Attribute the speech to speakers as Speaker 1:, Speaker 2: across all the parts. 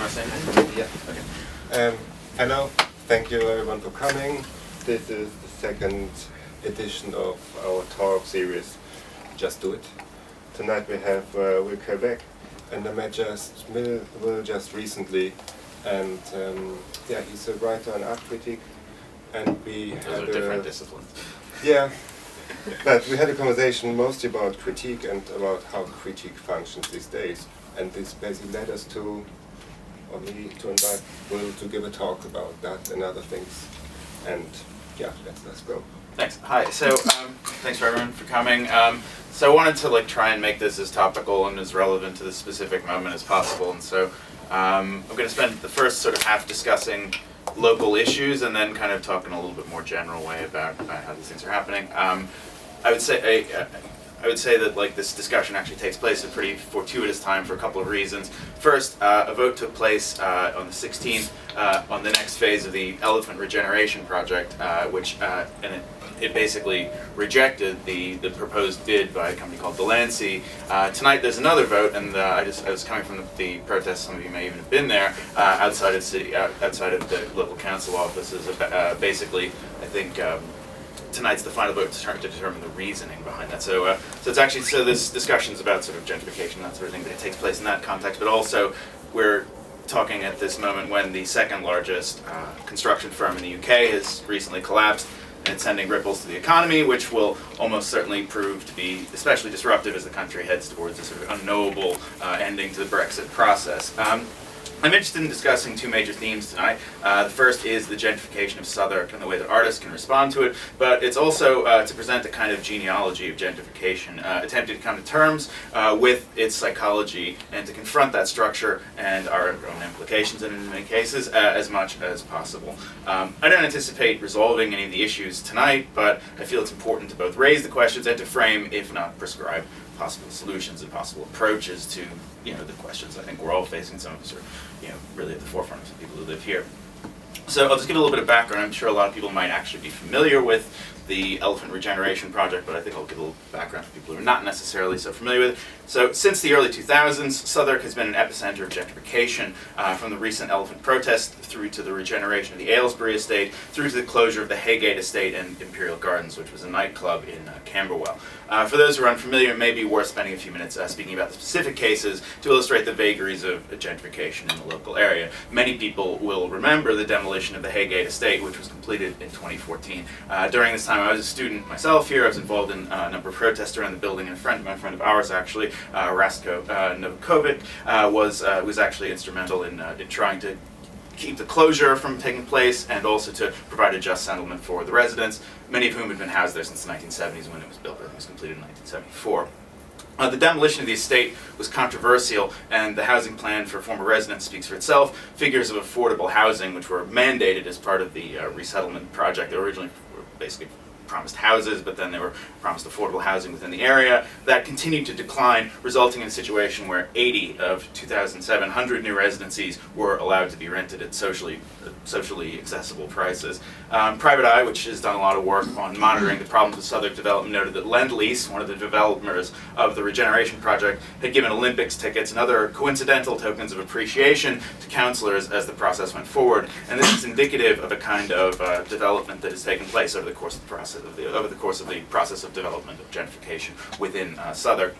Speaker 1: Am I saying anything?
Speaker 2: Yeah.
Speaker 1: Okay.
Speaker 2: Hello. Thank you everyone for coming. This is the second edition of our talk series, Just Do It. Tonight we have Will Kherbek, and I met Will just recently, and yeah, he's a writer and art critic, and we
Speaker 1: Those are different disciplines.
Speaker 2: Yeah, but we had a conversation mostly about critique and about how critique functions these days, and this basically led us to, or me, to invite Will to give a talk about that and other things, and yeah, let's go.
Speaker 1: Thanks. Hi. So thanks for everyone for coming. So I wanted to try and make this as topical and as relevant to the specific moment as possible, and so I'm going to spend the first sort of half discussing local issues and then kind of talk in a little bit more general way about how these things are happening. I would say that this discussion actually takes place at a pretty fortuitous time for a couple of reasons. First, a vote took place on the 16th on the next phase of the elephant regeneration project, which it basically rejected the proposed bid by a company called Delancey. Tonight there's another vote, and I was coming from the protest. Some of you may even have been there outside of the local council offices. Basically, I think. Tonight's the final vote to determine the reasoning behind that. So this discussion is about sort of gentrification and that sort of thing, but it takes place in that context. But also, we're talking at this moment when the second largest construction firm in the UK has recently collapsed, and it's sending ripples to the economy, which will almost certainly prove to be especially disruptive as the country heads towards a sort of unknowable ending to the Brexit process. I'm interested in discussing two major themes tonight. The first is the gentrification of Southwark and the way that artists can respond to it, but it's also to present a kind of genealogy of gentrification, attempting to come to terms with its psychology and to confront that structure and our own implications, and in many cases, as much as possible. I don't anticipate resolving any of the issues tonight, but I feel it's important to both raise the questions and to frame, if not prescribe, possible solutions and possible approaches to the questions I think we're all facing. Some of us are really at the forefront of some people who live here. So I'll just give a little bit of background. I'm sure a lot of people might actually be familiar with the Elephant Regeneration Project, but I think I'll give a little background for people who are not necessarily so familiar with it. So since the early 2000s, Southwark has been an epicenter of gentrification, from the recent elephant protest through to the regeneration of the Aylesbury estate, through to the closure of the Haygate estate and Imperial Gardens, which was a nightclub in Camberwell. For those who are unfamiliar, it may be worth spending a few minutes speaking about the specific cases to illustrate the vagaries of gentrification in the local area. Many people will remember the demolition of the Haygate estate, which was completed in 2014. During this time, I was a student myself here. I was involved in a number of protests around the building, and my friend of ours actually, Rastko Novakovic, was actually instrumental in trying to keep the closure from taking place and also to provide a just settlement for the residents, many of whom had been housed there since the 1970s when it was built. I think it was completed in 1974. The demolition of the estate was controversial, and the housing plan for former residents speaks for itself. Figures of affordable housing, which were mandated as part of the resettlement project, they originally were basically promised houses, but then they were promised affordable housing within the area. That continued to decline, resulting in a situation where 80 of 2,700 new residencies were allowed to be rented at socially accessible prices. Private Eye, which has done a lot of work on monitoring the problems with Southwark development, noted that Lend-Lease, one of the developers of the regeneration project, had given Olympics tickets and other coincidental tokens of appreciation to councillors as the process went forward. And this is indicative of a kind of development that has taken place over the course of the process of development of gentrification within Southwark.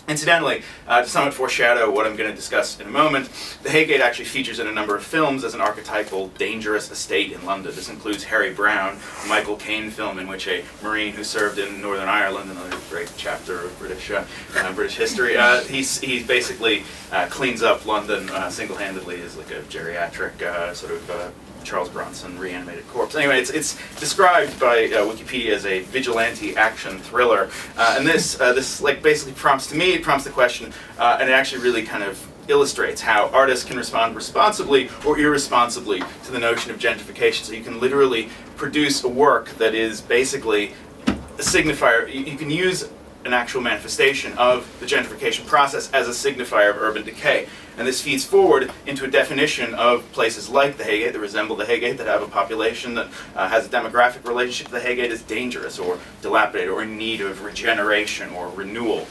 Speaker 1: Incidentally, to somewhat foreshadow what I'm going to discuss in a moment, the Haygate actually features in a number of films as an archetypal dangerous estate in London. This includes Harry Brown, a Michael Caine film in which a Marine who served in Northern Ireland, another great chapter of British history, he basically cleans up London single-handedly as like a geriatric sort of Charles Bronson reanimated corpse. Anyway, it's described by Wikipedia as a vigilante action thriller, and this basically prompts the question, and it actually really kind of illustrates how artists can respond responsibly or irresponsibly to the notion of gentrification. So you can literally produce a work that is basically a signifier. You can use an actual manifestation of the gentrification process as a signifier of urban decay. And this feeds forward into a definition of places like the Haygate that resemble the Haygate, that have a population that has a demographic relationship to the Haygate, as dangerous or dilapidated or in need of regeneration or renewal.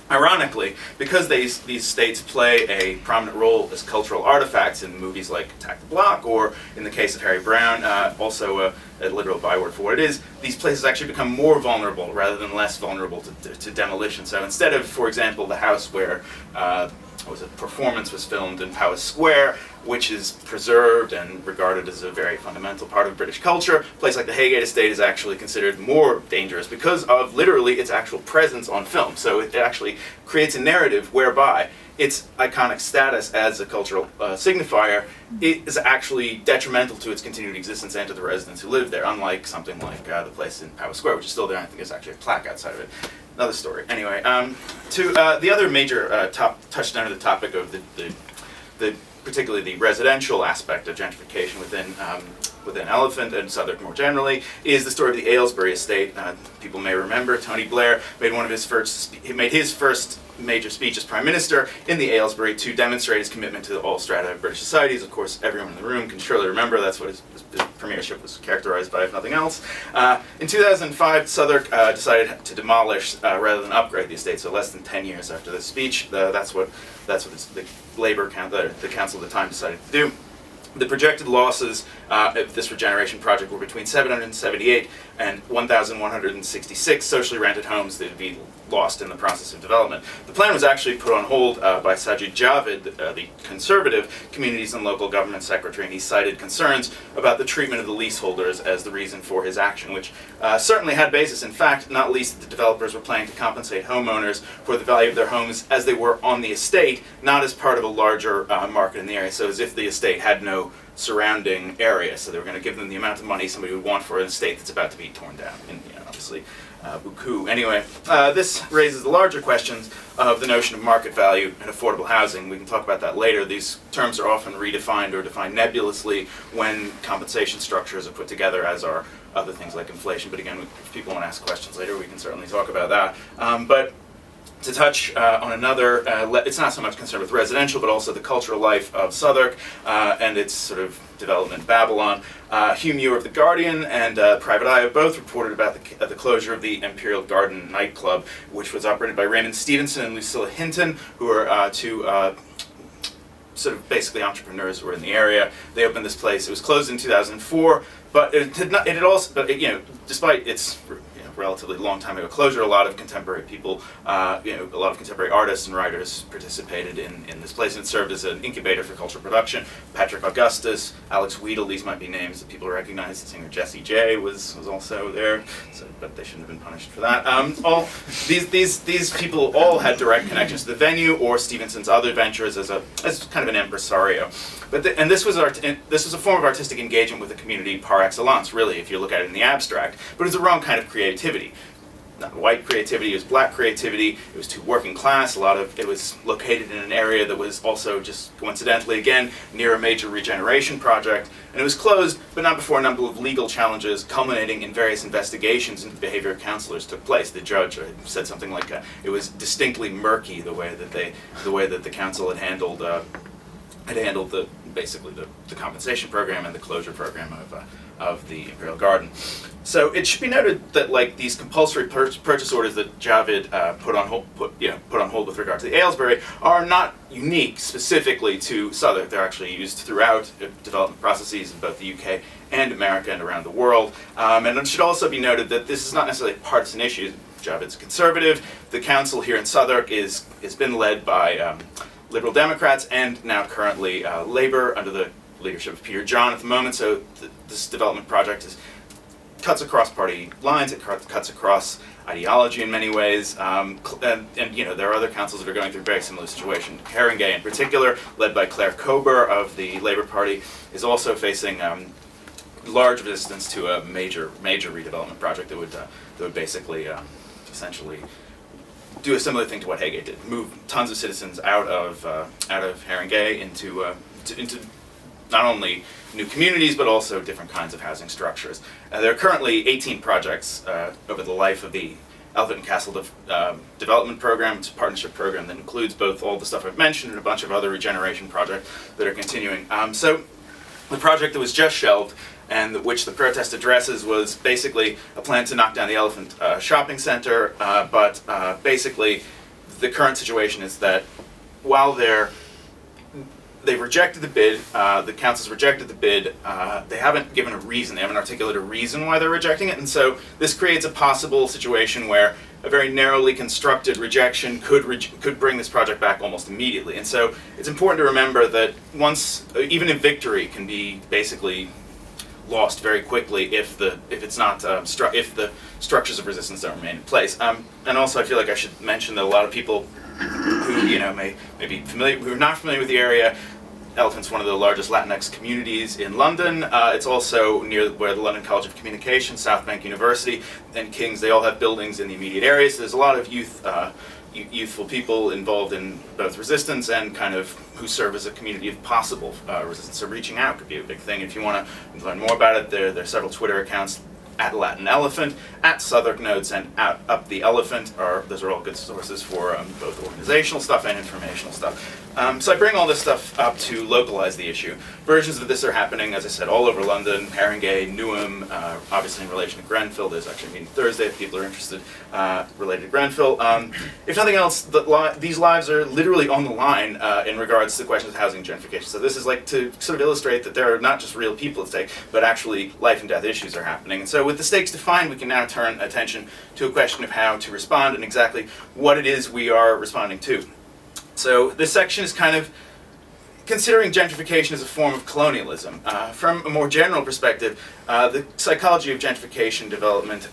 Speaker 1: Ironically, because these states play a prominent role as cultural artifacts in movies like Attack the Block, or in the case of Harry Brown, also a literal byword for what it is, these places actually become more vulnerable rather than less vulnerable to demolition. So instead of, for example, the house where Performance was filmed in Powis Square, which is preserved and regarded as a very fundamental part of British culture, a place like the Haygate Estate is actually considered more dangerous because of literally its actual presence on film. So it actually creates a narrative whereby its iconic status as a cultural signifier is actually detrimental to its continued existence and to the residents who live there, unlike something like the place in Powis Square, which is still there. I think there's actually a plaque outside of it. Another story. Anyway, to the other major touchdown of the topic of the particularly the residential aspect of gentrification within Elephant and Southwark more generally, is the story of the Aylesbury estate. People may remember Tony Blair made his first major speech as Prime Minister in the Aylesbury to demonstrate his commitment to all strata of British societies. Of course, everyone in the room can surely remember that's what his premiership was characterized by, if nothing else. In 2005, Southwark decided to demolish rather than upgrade the estate. So less than 10 years after this speech, that's what the Labour the council at the time decided to do. The projected losses of this regeneration project were between 778 and 1,166 socially rented homes that would be lost in the process of development. The plan was actually put on hold by Sajid Javid, the Conservative Communities and Local Government Secretary, and he cited concerns about the treatment of the leaseholders as the reason for his action, which certainly had basis. In fact, not least the developers were planning to compensate homeowners for the value of their homes as they were on the estate, not as part of a larger market in the area, so as if the estate had no surrounding area, so they were going to give them the amount of money somebody would want for an estate that's about to be torn down, and obviously buku. Anyway, this raises the larger questions of the notion of market value and affordable housing. We can talk about that later. These terms are often redefined or defined nebulously when compensation structures are put together, as are other things like inflation. But again, if people want to ask questions later, we can certainly talk about that. But to touch on another, it's not so much concerned with residential, but also the cultural life of Southwark and its sort of development Babylon. Hugh Muir of The Guardian and Private Eye have both reported about the closure of the Imperial Garden nightclub, which was operated by Raymond Stevenson and Lucilla Hinton, who are two sort of basically entrepreneurs who were in the area. They opened this place. It was closed in 2004, but despite its relatively long time ago closure, a lot of contemporary people, a lot of contemporary artists and writers participated in this place, and it served as an incubator for cultural production. Patrick Augustus, Alex Weedle, these might be names that people recognize. The singer Jessie J was also there, but they shouldn't have been punished for that. All these people all had direct connections to the venue or Stevenson's other ventures as kind of an impresario. But this was a form of artistic engagement with the community par excellence, really, if you look at it in the abstract. But it was the wrong kind of creativity. Not white creativity, it was black creativity. It was too working class. It was located in an area that was also just coincidentally, again, near a major regeneration project. And it was closed, but not before a number of legal challenges culminating in various investigations into behavior of councillors took place. The judge said something like it was distinctly murky the way that the council had handled basically the compensation program and the closure program of the Imperial Garden. So it should be noted that these compulsory purchase orders that Javid put on hold with regard to the Aylesbury are not unique specifically to Southwark. They're actually used throughout development processes in both the UK and America and around the world. And it should also be noted that this is not necessarily a partisan issue. Javid's conservative. The council here in Southwark has been led by Liberal Democrats and now currently Labour under the leadership of Peter John at the moment. So this development project cuts across party lines. It cuts across ideology in many ways. And there are other councils that are going through a very similar situation. Haringey in particular, led by Claire Cober of the Labour Party, is also facing large resistance to a major redevelopment project that would basically essentially do a similar thing to what Haygate did: move tons of citizens out of Haringey into not only new communities but also different kinds of housing structures. There are currently 18 projects over the life of the Elephant and Castle development program. It's a partnership program that includes both all the stuff I've mentioned and a bunch of other regeneration projects that are continuing. So the project that was just shelved and which the protest addresses was basically a plan to knock down the Elephant shopping center, but basically the current situation is that while they've rejected the bid, the council's rejected the bid, they haven't given a reason, they haven't articulated a reason why they're rejecting it, and so this creates a possible situation where a very narrowly constructed rejection could bring this project back almost immediately. And so it's important to remember that even if victory can be basically lost very quickly if the structures of resistance don't remain in place. And also, I feel like I should mention that a lot of people who may be familiar, who are not familiar with the area. Elephant's one of the largest Latinx communities in London. It's also near where the London College of Communication, South Bank University, and King's. They all have buildings in the immediate area. So there's a lot of youthful people involved in both resistance and kind of who serve as a community of possible resistance. So reaching out could be a big thing. If you want to learn more about it, there are several Twitter accounts. At Latin Elephant, at Southwark Notes, and at Up the Elephant. Those are all good sources for both organizational stuff and informational stuff. So I bring all this stuff up to localize the issue. Versions of this are happening, as I said, all over London, Haringey, Newham, obviously in relation to Grenfell. There's actually a meeting Thursday if people are interested related to Grenfell. If nothing else, these lives are literally on the line in regards to the questions of housing gentrification. So this is like to sort of illustrate that there are not just real people at stake, but actually life and death issues are happening. And so with the stakes defined, we can now turn attention to a question of how to respond and exactly what it is we are responding to. So this section is kind of considering gentrification as a form of colonialism. From a more general perspective, the psychology of gentrification development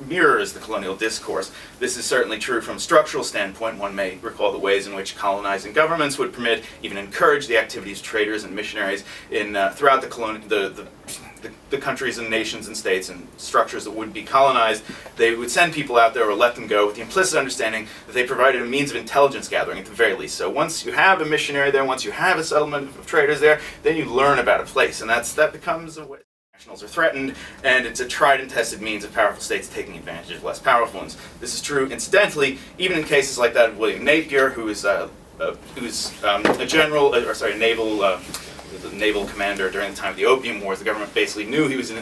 Speaker 1: mirrors the colonial discourse. This is certainly true from a structural standpoint. One may recall the ways in which colonizing governments would permit, even encourage the activities of traders and missionaries in throughout the countries and nations and states and structures that would be colonized. They would send people out there or let them go with the implicit understanding that they provided a means of intelligence gathering at the very least. So once you have a missionary there, once you have a settlement of traders there, then you learn about a place, and that becomes a way nationals are threatened, and it's a tried and tested means of powerful states taking advantage of less powerful ones. This is true, incidentally, even in cases like that of William Napier, who is a naval commander during the time of the Opium Wars. The government basically knew he was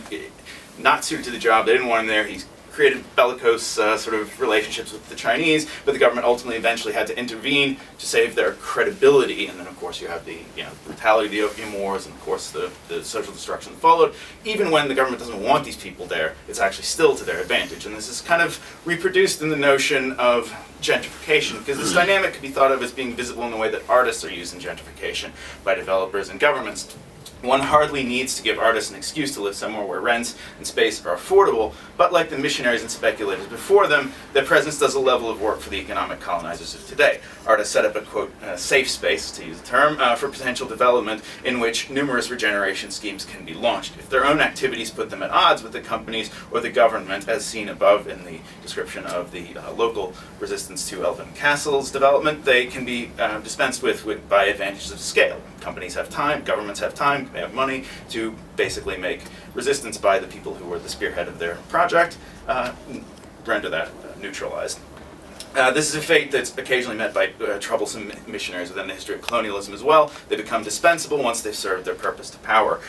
Speaker 1: not suited to the job. They didn't want him there. He created bellicose sort of relationships with the Chinese, but the government ultimately eventually had to intervene to save their credibility. And then, of course, you have the brutality of the Opium Wars, and of course the social destruction that followed. Even when the government doesn't want these people there, it's actually still to their advantage. And this is kind of reproduced in the notion of gentrification, because this dynamic could be thought of as being visible in the way that artists are used in gentrification by developers and governments. One hardly needs to give artists an excuse to live somewhere where rents and space are affordable, but like the missionaries and speculators before them, their presence does a level of work for the economic colonizers of today. Artists set up a, quote, safe space, to use the term, for potential development in which numerous regeneration schemes can be launched. If their own activities put them at odds with the companies or the government, as seen above in the description of the local resistance to Elephant Castle's development, they can be dispensed with by advantages of scale. Companies have time, governments have time, they have money to basically make resistance by the people who were the spearhead of their project, render that neutralized. This is a fate that's occasionally met by troublesome missionaries within the history of colonialism as well. They become dispensable once they've served their purpose to power.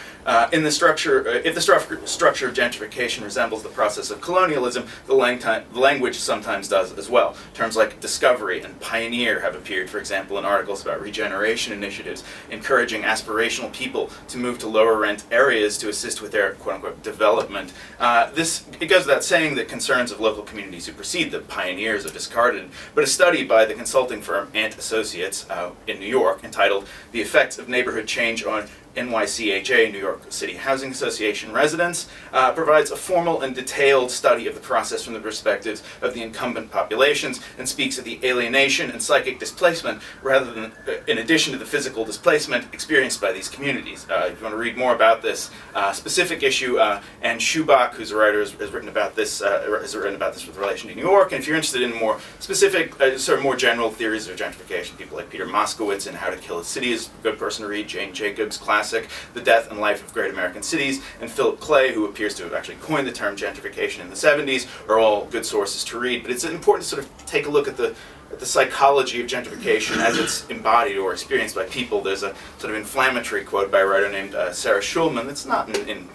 Speaker 1: In the structure, if the structure of gentrification resembles the process of colonialism, the language sometimes does as well. Terms like discovery and pioneer have appeared, for example, in articles about regeneration initiatives, encouraging aspirational people to move to lower rent areas to assist with their quote-unquote development. It goes without saying that concerns of local communities who precede the pioneers are discarded, but a study by the consulting firm Ant Associates in New York entitled The Effects of Neighborhood Change on NYCHA, New York City Housing Association residents, provides a formal and detailed study of the process from the perspectives of the incumbent populations and speaks of the alienation and psychic displacement rather than in addition to the physical displacement experienced by these communities. If you want to read more about this specific issue, Anne Schubach, who's a writer, has written about this with relation to New York. And if you're interested in more specific, sort of more general theories of gentrification, people like Peter Moskowitz in How to Kill a City is a good person to read. Jane Jacobs' classic The Death and Life of Great American Cities, and Philip Clay, who appears to have actually coined the term gentrification in the 70s, are all good sources to read. But it's important to sort of take a look at the psychology of gentrification as it's embodied or experienced by people. There's a sort of inflammatory quote by a writer named Sarah Schulman that's not in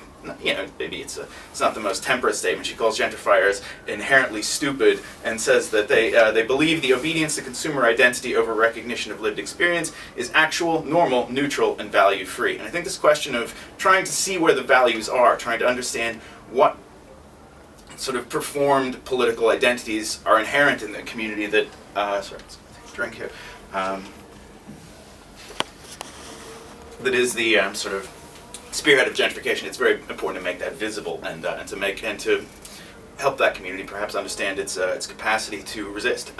Speaker 1: maybe it's not the most temperate statement. She calls gentrifiers inherently stupid and says that they believe the obedience to consumer identity over recognition of lived experience is actual, normal, neutral, and value-free. And I think this question of trying to see where the values are, trying to understand what sort of performed political identities are inherent in the community that, sorry, let's take a drink here, that is the sort of spearhead of gentrification. It's very important to make that visible and to help that community perhaps understand its capacity to resist.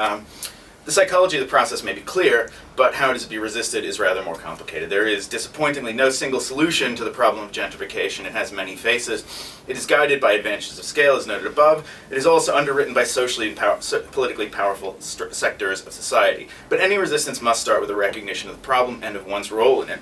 Speaker 1: The psychology of the process may be clear, but how it is to be resisted is rather more complicated. There is disappointingly no single solution to the problem of gentrification. It has many faces. It is guided by advantages of scale, as noted above. It is also underwritten by socially and politically powerful sectors of society. But any resistance must start with a recognition of the problem and of one's role in it.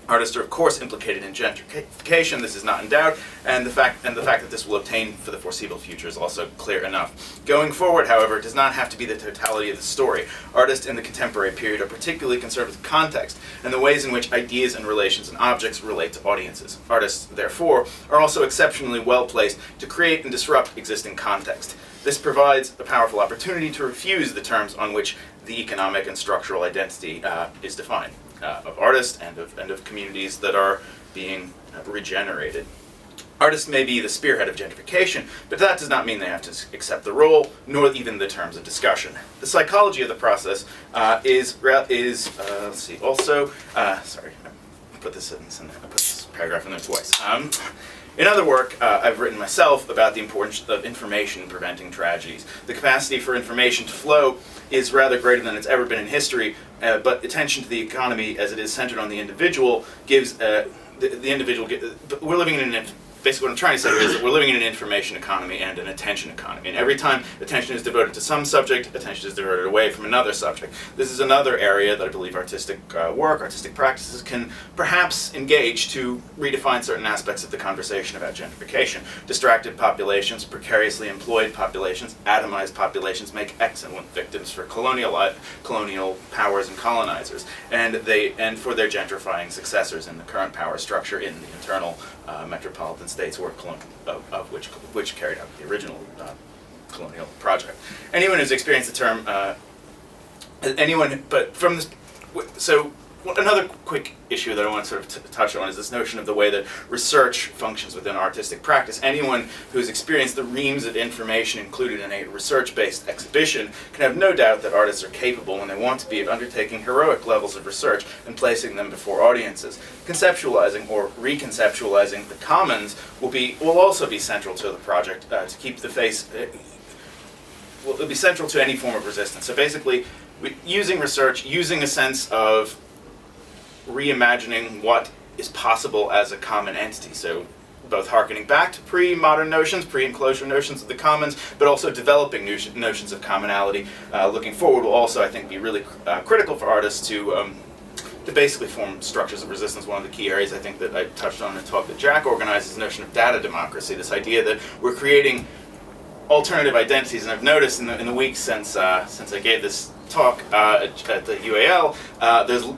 Speaker 1: Artists are, of course, implicated in gentrification. This is not in doubt, and the fact that this will obtain for the foreseeable future is also clear enough. Going forward, however, it does not have to be the totality of the story. Artists in the contemporary period are particularly concerned with context and the ways in which ideas and relations and objects relate to audiences. Artists, therefore, are also exceptionally well placed to create and disrupt existing context. This provides a powerful opportunity to refuse the terms on which the economic and structural identity is defined. Of artists and of communities that are being regenerated. Artists may be the spearhead of gentrification, but that does not mean they have to accept the role, nor even the terms of discussion. The psychology of the process is let's see, also, sorry, I put this paragraph in there twice. In other work, I've written myself about the importance of information preventing tragedies. The capacity for information to flow is rather greater than it's ever been in history, but attention to the economy as it is centered on the individual gives the individual. We're living in an basically what I'm trying to say here is that we're living in an information economy and an attention economy. And every time attention is devoted to some subject, attention is diverted away from another subject. This is another area that I believe artistic work, artistic practices can perhaps engage to redefine certain aspects of the conversation about gentrification. Distracted populations, precariously employed populations, atomized populations make excellent victims for colonial powers and colonizers, and for their gentrifying successors in the current power structure in the internal metropolitan states were which carried out the original colonial project. Anyone who's experienced the term, another quick issue that I want to sort of touch on is this notion of the way that research functions within artistic practice. Anyone who's experienced the reams of information included in a research-based exhibition can have no doubt that artists are capable, when they want to be, of undertaking heroic levels of research and placing them before audiences. Conceptualizing or reconceptualizing the commons will also be central to the project to keep the face. Will be central to any form of resistance. So basically, using research, using a sense of reimagining what is possible as a common entity. So both harkening back to pre-modern notions, pre-enclosure notions of the commons, but also developing notions of commonality. Looking forward will also, I think, be really critical for artists to basically form structures of resistance. One of the key areas I think that I touched on in a talk that Jack organized is the notion of data democracy, this idea that we're creating alternative identities. And I've noticed in the weeks since I gave this talk at the UAL,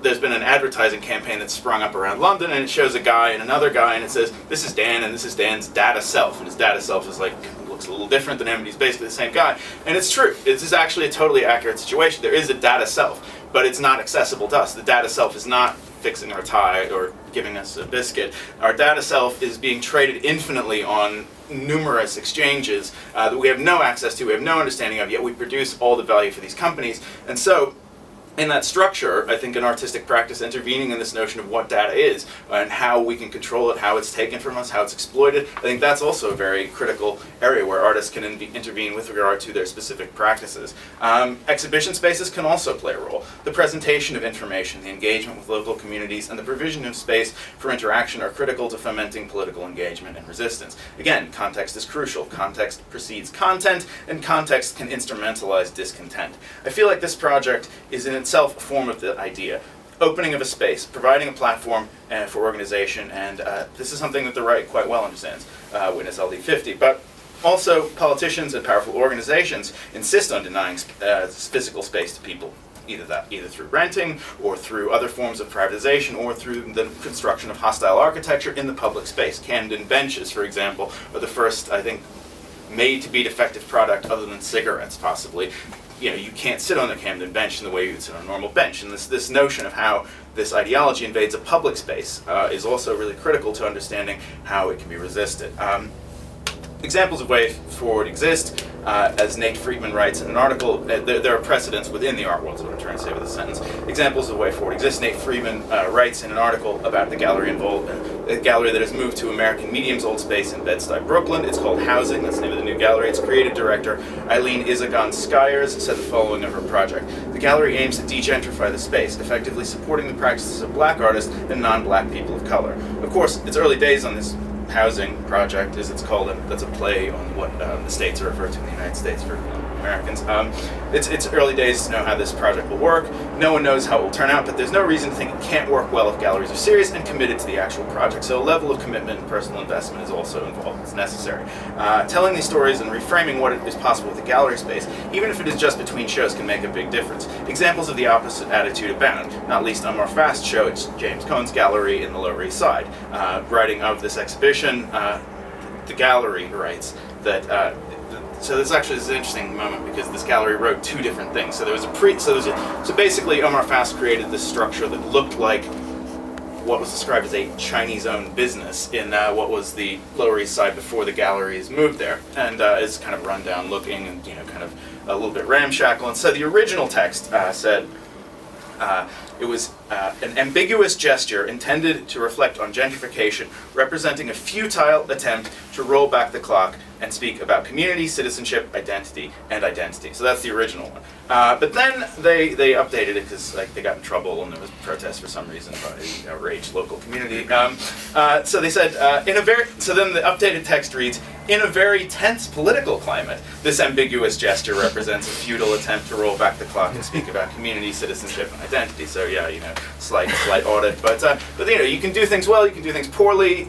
Speaker 1: there's been an advertising campaign that's sprung up around London, and it shows a guy and another guy, and it says, this is Dan, and this is Dan's data self, and his data self is looks a little different than him, but he's basically the same guy. And it's true. This is actually a totally accurate situation. There is a data self, but it's not accessible to us. The data self is not fixing our tie or giving us a biscuit. Our data self is being traded infinitely on numerous exchanges that we have no access to, we have no understanding of, yet we produce all the value for these companies. And so, in that structure, I think an artistic practice intervening in this notion of what data is and how we can control it, how it's taken from us, how it's exploited, I think that's also a very critical area where artists can intervene with regard to their specific practices. Exhibition spaces can also play a role. The presentation of information, the engagement with local communities, and the provision of space for interaction are critical to fomenting political engagement and resistance. Again, context is crucial. Context precedes content, and context can instrumentalize discontent. I feel like this project is in itself a form of the idea. Opening of a space, providing a platform for organization, and this is something that the right quite well understands, witness LD 50, but also politicians and powerful organizations insist on denying physical space to people. either through renting or through other forms of privatization or through the construction of hostile architecture in the public space. Camden benches, for example, are the first, I think, made-to-be defective product other than cigarettes, possibly. You can't sit on the Camden bench in the way you would sit on a normal bench. And this notion of how this ideology invades a public space is also really critical to understanding how it can be resisted. Examples of way forward exist, as Nate Friedman writes in an article. There are precedents within the art world, is what I'm trying to say with this sentence. Examples of way forward exist. Nate Friedman writes in an article about the gallery a gallery that has moved to American Medium's old space in Bed-Stuy, Brooklyn. It's called Housing. That's the name of the new gallery. Its creative director, Eileen Izagan-Skyers, said the following of her project. The gallery aims to de-gentrify the space, effectively supporting the practices of black artists and non-black people of color. Of course, it's early days on this Housing project, as it's called, and that's a play on what the states are referred to in the United States for Americans. It's early days to know how this project will work. No one knows how it will turn out, but there's no reason to think it can't work well if galleries are serious and committed to the actual project. So a level of commitment and personal investment is also involved. It's necessary. Telling these stories and reframing what is possible with the gallery space, even if it is just between shows, can make a big difference. Examples of the opposite attitude abound, not least on our fast show. It's James Cohn's gallery in the Lower East Side. Writing of this exhibition, the gallery writes that so this actually is an interesting moment because this gallery wrote two different things. So there was so basically Omar Fast created this structure that looked like what was described as a Chinese-owned business in what was the Lower East Side before the galleries moved there, and is kind of run-down looking and kind of a little bit ramshackle. And so the original text said. It was an ambiguous gesture intended to reflect on gentrification, representing a futile attempt to roll back the clock and speak about community, citizenship, identity, and identity. So that's the original one. But then they updated it because they got in trouble and there was protests for some reason by the outraged local community. So they said, so then the updated text reads, in a very tense political climate, this ambiguous gesture represents a futile attempt to roll back the clock and speak about community, citizenship, and identity. So yeah, slight audit, but you can do things well, you can do things poorly.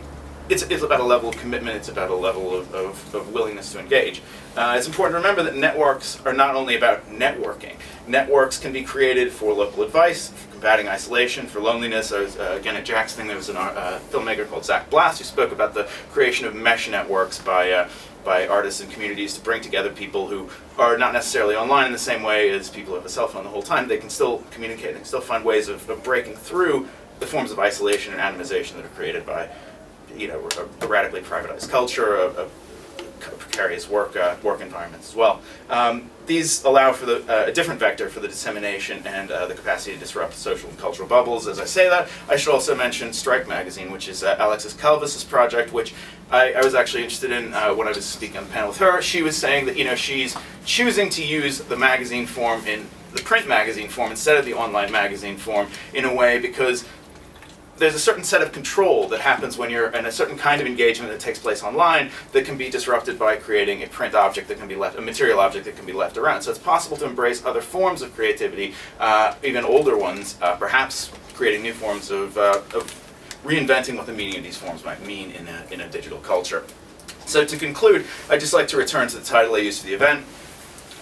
Speaker 1: It's about a level of commitment. It's about a level of willingness to engage. It's important to remember that networks are not only about networking. Networks can be created for local advice, for combating isolation, for loneliness. Again, at Jack's thing, there was a filmmaker called Zach Blass who spoke about the creation of mesh networks by artists and communities to bring together people who are not necessarily online in the same way as people who have a cell phone the whole time. They can still communicate. They can still find ways of breaking through the forms of isolation and atomization that are created by a radically privatized culture, a precarious work environments as well. These allow for a different vector for the dissemination and the capacity to disrupt social and cultural bubbles. As I say that, I should also mention Strike Magazine, which is Alexis Calvis's project, which I was actually interested in when I was speaking on the panel with her. She was saying that she's choosing to use the magazine form in the print magazine form instead of the online magazine form in a way because there's a certain set of control that happens when you're in a certain kind of engagement that takes place online that can be disrupted by creating a print object that can be left, a material object that can be left around. So it's possible to embrace other forms of creativity, even older ones, perhaps creating new forms of reinventing what the meaning of these forms might mean in a digital culture. So to conclude, I'd just like to return to the title I used for the event,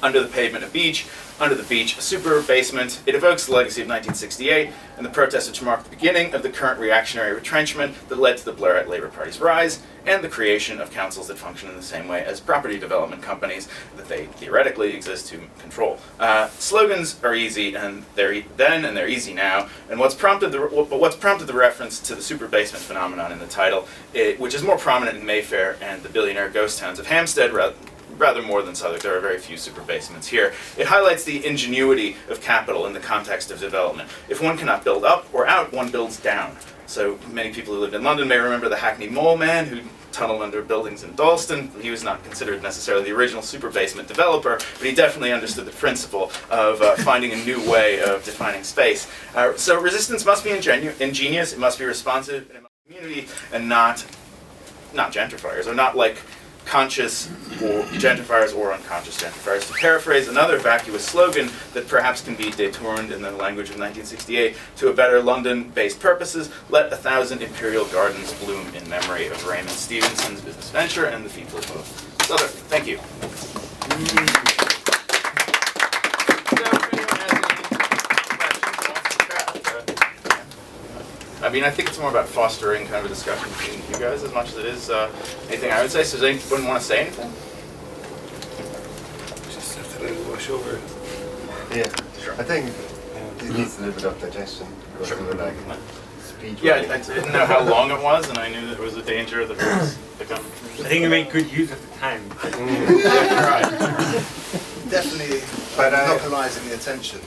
Speaker 1: Under the Pavement, a Beach. Under the Beach, a super basement. It evokes the legacy of 1968 and the protests which marked the beginning of the current reactionary retrenchment that led to the Blairite Labour Party's rise and the creation of councils that function in the same way as property development companies that they theoretically exist to control. Slogans are easy, and they're easy now. And what's prompted the reference to the super basement phenomenon in the title, which is more prominent in Mayfair and the billionaire ghost towns of Hampstead, rather more than Southwark. There are very few super basements here. It highlights the ingenuity of capital in the context of development. If one cannot build up or out, one builds down. So many people who lived in London may remember the Hackney Mole Man who tunneled under buildings in Dalston. He was not considered necessarily the original super basement developer, but he definitely understood the principle of finding a new way of defining space. So resistance must be ingenious, it must be responsive, and it must be community, and not gentrifiers, or not like conscious or gentrifiers or unconscious gentrifiers. To paraphrase another vacuous slogan that perhaps can be detourned in the language of 1968 to a better London-based purposes, let 1,000 imperial gardens bloom in memory of Raymond Stevenson's business venture and the people of Southwark. Thank you. So if anyone has any mean, I think it's more about fostering kind of a discussion between you guys as much as it is anything I would say. So does anyone want to say anything?
Speaker 3: Just have to let it wash over.
Speaker 2: Yeah,
Speaker 1: Sure.
Speaker 2: I think it needs a little bit of digestion because
Speaker 1: Sure.
Speaker 2: we were like speed
Speaker 1: Yeah,
Speaker 2: running.
Speaker 1: I didn't know how long it was, and I knew that there was a danger that it was become.
Speaker 4: I think you made good use of the time.
Speaker 5: Definitely
Speaker 2: But,
Speaker 5: monopolising the attention.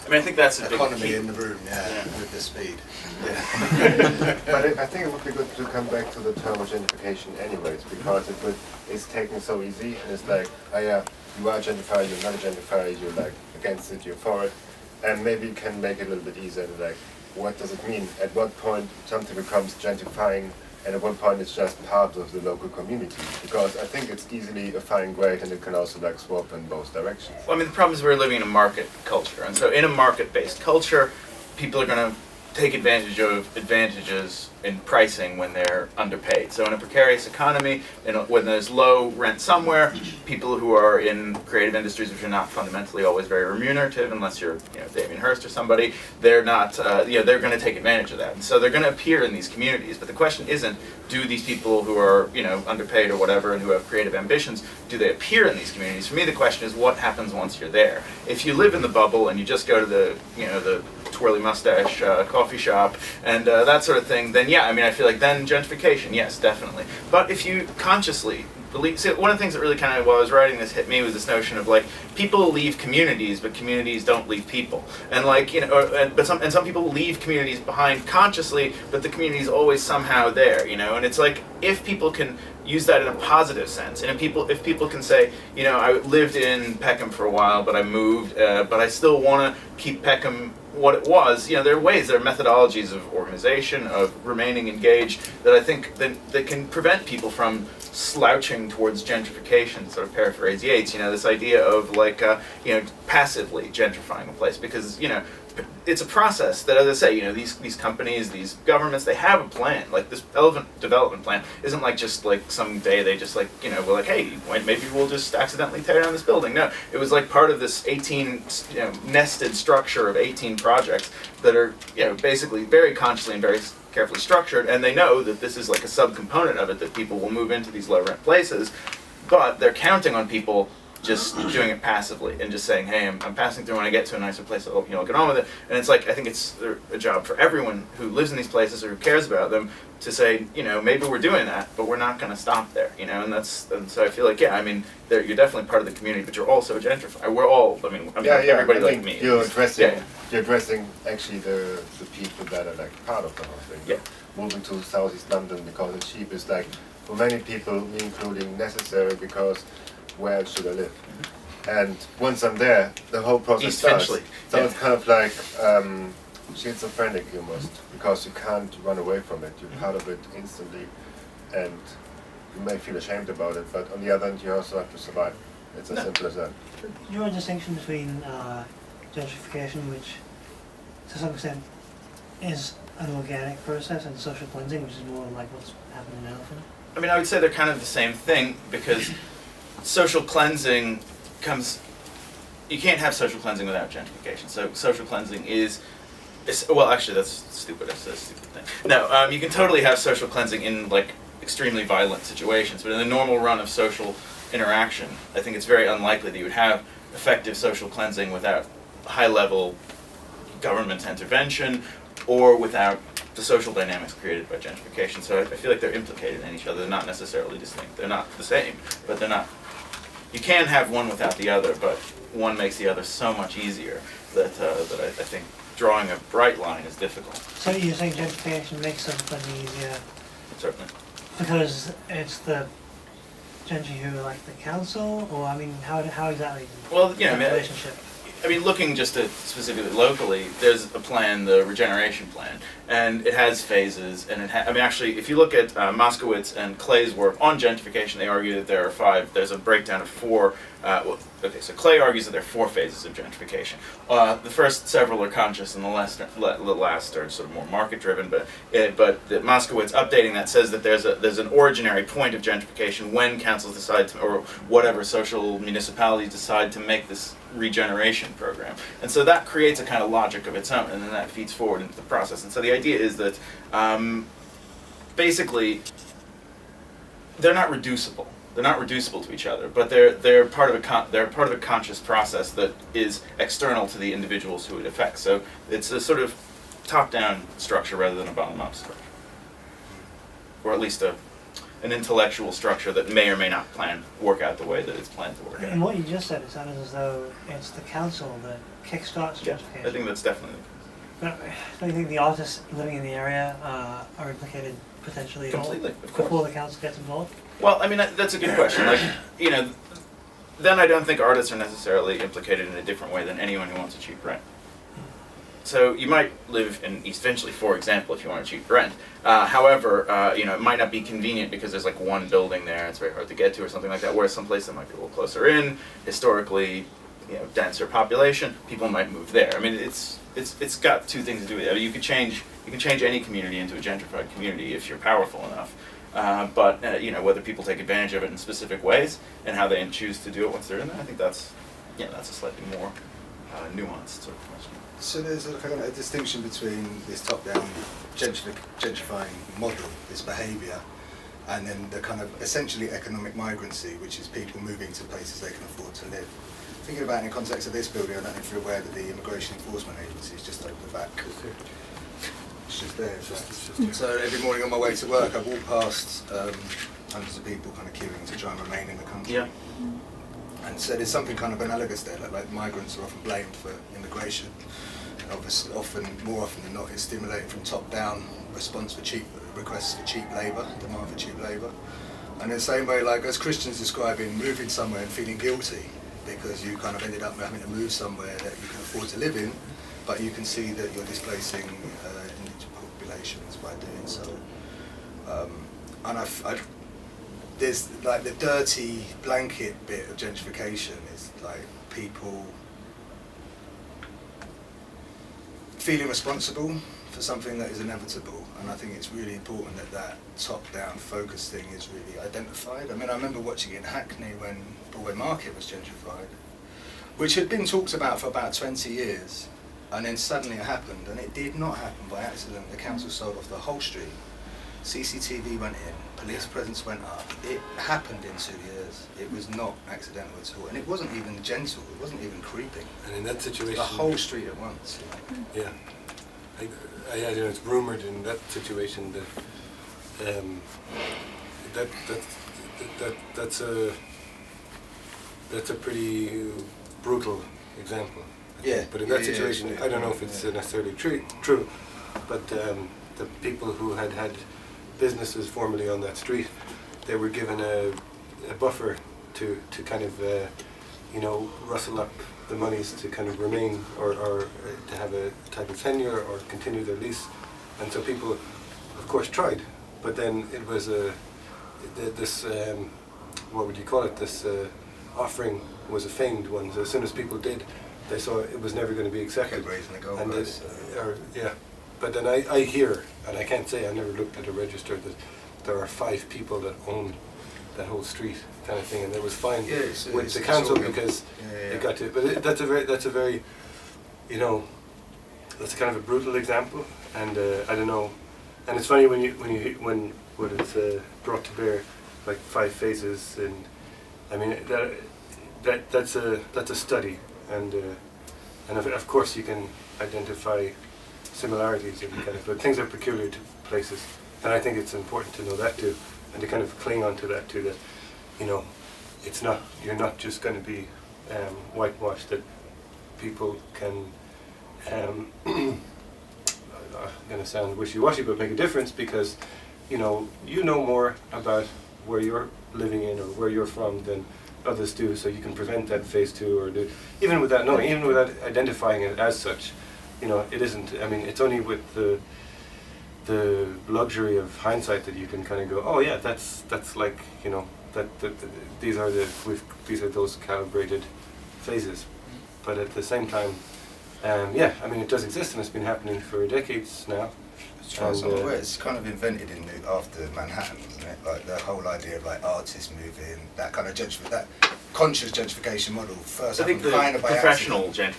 Speaker 1: I mean, I think that's a big
Speaker 5: Economy
Speaker 1: key.
Speaker 5: in the room,
Speaker 1: Yeah.
Speaker 5: with the speed.
Speaker 2: But I think it would be good to come back to the term of gentrification anyways, because it's taken so easy, and it's like, oh yeah, you are gentrified, you're not a gentrified, you're like against it, you're for it, and maybe you can make it a little bit easier, like, what does it mean? At what point something becomes gentrifying, and at what point it's just part of the local community? Because I think it's easily a fine grade, and it can also like swap in both directions.
Speaker 1: Well, I mean, the problem is we're living in a market culture, and so in a market-based culture, people are going to take advantage of advantages in pricing when they're underpaid. So in a precarious economy, when there's low rent somewhere, people who are in creative industries, which are not fundamentally always very remunerative, unless you're, Damien Hirst or somebody, they're not, they're going to take advantage of that. And so they're going to appear in these communities. But the question isn't, do these people who are, underpaid or whatever and who have creative ambitions, do they appear in these communities? For me, the question is, what happens once you're there? If you live in the bubble and you just go to the twirly mustache coffee shop and that sort of thing, then yeah, I mean, I feel like then gentrification, yes, definitely. But if you consciously believe, see, one of the things that really kind of, while I was writing this, hit me was this notion of like, people leave communities, but communities don't leave people. And like, some people leave communities behind consciously, but the community is always somehow there, and it's like, if people can use that in a positive sense, and if people can say, I lived in Peckham for a while, but I moved, but I still want to keep Peckham what it was, there are ways, there are methodologies of organization, of remaining engaged, that I think that can prevent people from slouching towards gentrification, sort of paraphrase Yeats, this idea of like, passively gentrifying a place, because, it's a process that, as I say, these companies, these governments, they have a plan. Like this development plan isn't like just like someday they just like, we're like, hey, maybe we'll just accidentally tear down this building. No, it was like part of this 18, nested structure of 18 projects that are, basically very consciously and very carefully structured, and they know that this is like a subcomponent of it, that people will move into these low rent places, but they're counting on people just doing it passively and just saying, hey, I'm passing through, when I get to a nicer place, I'll get on with it. And it's like, I think it's a job for everyone who lives in these places or who cares about them to say, maybe we're doing that, but we're not going to stop there, and so I feel like, yeah, I mean, you're definitely part of the community, but you're also gentrified. We're all, everybody like me.
Speaker 2: You're addressing actually the people that are like part of the whole thing.
Speaker 1: Yeah.
Speaker 2: Moving to Southeast London because it's cheap is like, for many people, me including, necessary, because where else should I live? And once I'm there, the whole process
Speaker 1: East
Speaker 2: starts.
Speaker 1: Finchley.
Speaker 2: So
Speaker 1: Yeah.
Speaker 2: it's kind of like schizophrenic almost, because you can't run away from it. You're part of it instantly, and you may feel ashamed about it, but on the other hand, you also have to survive. It's as simple as that.
Speaker 6: You draw a distinction between gentrification, which to some extent is an organic process, and social cleansing, which is more like what's happening in Elephant.
Speaker 1: I mean, I would say they're kind of the same thing, because social cleansing you can't have social cleansing without gentrification. So social cleansing well, actually, that's stupid. That's a stupid thing. No, you can totally have social cleansing in like extremely violent situations, but in the normal run of social interaction, I think it's very unlikely that you would have effective social cleansing without high-level government intervention or without the social dynamics created by gentrification. So I feel like they're implicated in each other. They're not necessarily distinct. They're not the same, but they're not. You can have one without the other, but one makes the other so much easier that I think drawing a bright line is difficult.
Speaker 6: So you're saying gentrification makes something easier
Speaker 1: Certainly.
Speaker 6: because it's the gentry who are like the council, or I mean, how exactly?
Speaker 1: Well,
Speaker 6: is that relationship?
Speaker 1: I mean, looking just at specifically locally, there's a plan, the regeneration plan, and it has phases, and actually, if you look at Moskowitz and Clay's work on gentrification, they argue that there are 5, there's a breakdown of 4, so Clay argues that there are 4 phases of gentrification. The first several are conscious, and the last are sort of more market-driven, but Moskowitz updating that says that there's an originary point of gentrification when councils decide to, or whatever social municipalities decide to make this regeneration program. And so that creates a kind of logic of its own, and then that feeds forward into the process. And so the idea is that basically they're not reducible. They're not reducible to each other, but they're part of a conscious process that is external to the individuals who it affects. So it's a sort of top-down structure rather than a bottom-up structure, or at least an intellectual structure that may or may not work out the way that it's planned to work out.
Speaker 6: And what you just said, it sounded as though it's the council that kickstarts
Speaker 1: Yeah,
Speaker 6: gentrification.
Speaker 1: I think that's definitely
Speaker 6: But don't you think the artists living in the area are implicated potentially at all
Speaker 1: completely, of course.
Speaker 6: before the council gets involved?
Speaker 1: Well, I mean, that's a good question. Like, you know, then I don't think artists are necessarily implicated in a different way than anyone who wants a cheap rent. So you might live in East Finchley, for example, if you want a cheap rent. However, you know, it might not be convenient because there's like one building there, it's very hard to get to or something like that, whereas someplace that might be a little closer in, historically, you know, denser population, people might move there. I mean, it's got two things to do with it. You can change any community into a gentrified community if you're powerful enough. But you know, whether people take advantage of it in specific ways and how they choose to do it once they're in there, I think that's a slightly more nuanced sort of question.
Speaker 5: So there's a kind of a distinction between this top-down gentrifying model, this behaviour, and then the kind of essentially economic migrancy, which is people moving to places they can afford to live. Thinking about it in the context of this building, I don't know if you're aware that the Immigration Enforcement Agency is just over the back. It's just there. So every morning on my way to work, I walk past hundreds of people kind of queuing to try and remain in the country.
Speaker 1: Yeah.
Speaker 5: And so there's something kind of analogous there, like migrants are often blamed for immigration. And obviously, more often than not, it's stimulated from top-down response for requests for cheap labour, demand for cheap labour. And in the same way, like as Christians describing moving somewhere and feeling guilty because you kind of ended up having to move somewhere that you can afford to live in, but you can see that you're displacing indigenous populations by doing so. And there's like the dirty blanket bit of gentrification is like people feeling responsible for something that is inevitable, and I think it's really important that that top-down focus thing is really identified. I mean, I remember watching it in Hackney when Broadway Market was gentrified, which had been talked about for about 20 years, and then suddenly it happened, and it did not happen by accident. The council sold off the whole street, CCTV went in, police presence went up. It happened in 2 years. It was not accidental at all, and it wasn't even gentle, it wasn't even creeping.
Speaker 3: And in that situation,
Speaker 5: The whole street at once.
Speaker 3: yeah, you know, it's rumored in that situation that that's a pretty brutal example. I
Speaker 5: Yeah.
Speaker 3: think. But in that
Speaker 5: Yeah,
Speaker 3: situation,
Speaker 5: yeah,
Speaker 3: I don't know if it's necessarily true, but the people who had businesses formerly on that street, they were given a buffer to kind of you know, rustle up the monies to kind of remain or to have a type of tenure or continue their lease, and so people of course tried, but then it was this what would you call it, this offering was a feigned one. So as soon as people did, they saw it was never going to be accepted.
Speaker 5: Kept raising the
Speaker 3: And
Speaker 5: goalposts.
Speaker 3: but then I hear, and I can't say, I never looked at a register, that there are 5 people that own that whole street kind of thing, and there was fine with the council because it got to. But that's a very, you know, that's kind of a brutal example, and I don't know, and it's funny when it's brought to bear, like 5 phases, and I mean that's a study, and of course you can identify similarities and kind of, but things are peculiar to places, and I think it's important to know that too, and to kind of cling on to that too, that, you know, you're not just going to be whitewashed, that people can I'm going to sound wishy-washy, but make a difference, because you know more about where you're living in or where you're from than others do, so you can prevent that phase 2 or do, even without knowing, even without identifying it as such. You know, it isn't, I mean, it's only with the luxury of hindsight that you can kind of go, oh yeah, that's like, you know, these are those calibrated phases. But at the same time, yeah, I mean, it does exist, and it's been happening for decades now.
Speaker 5: As far as I'm
Speaker 3: And,
Speaker 5: aware, it's kind of invented after Manhattan, isn't it? Like the whole idea of like artists moving, that kind of that conscious gentrification model first
Speaker 1: I think
Speaker 5: happened
Speaker 1: the
Speaker 5: kind of by
Speaker 1: professional
Speaker 5: accident.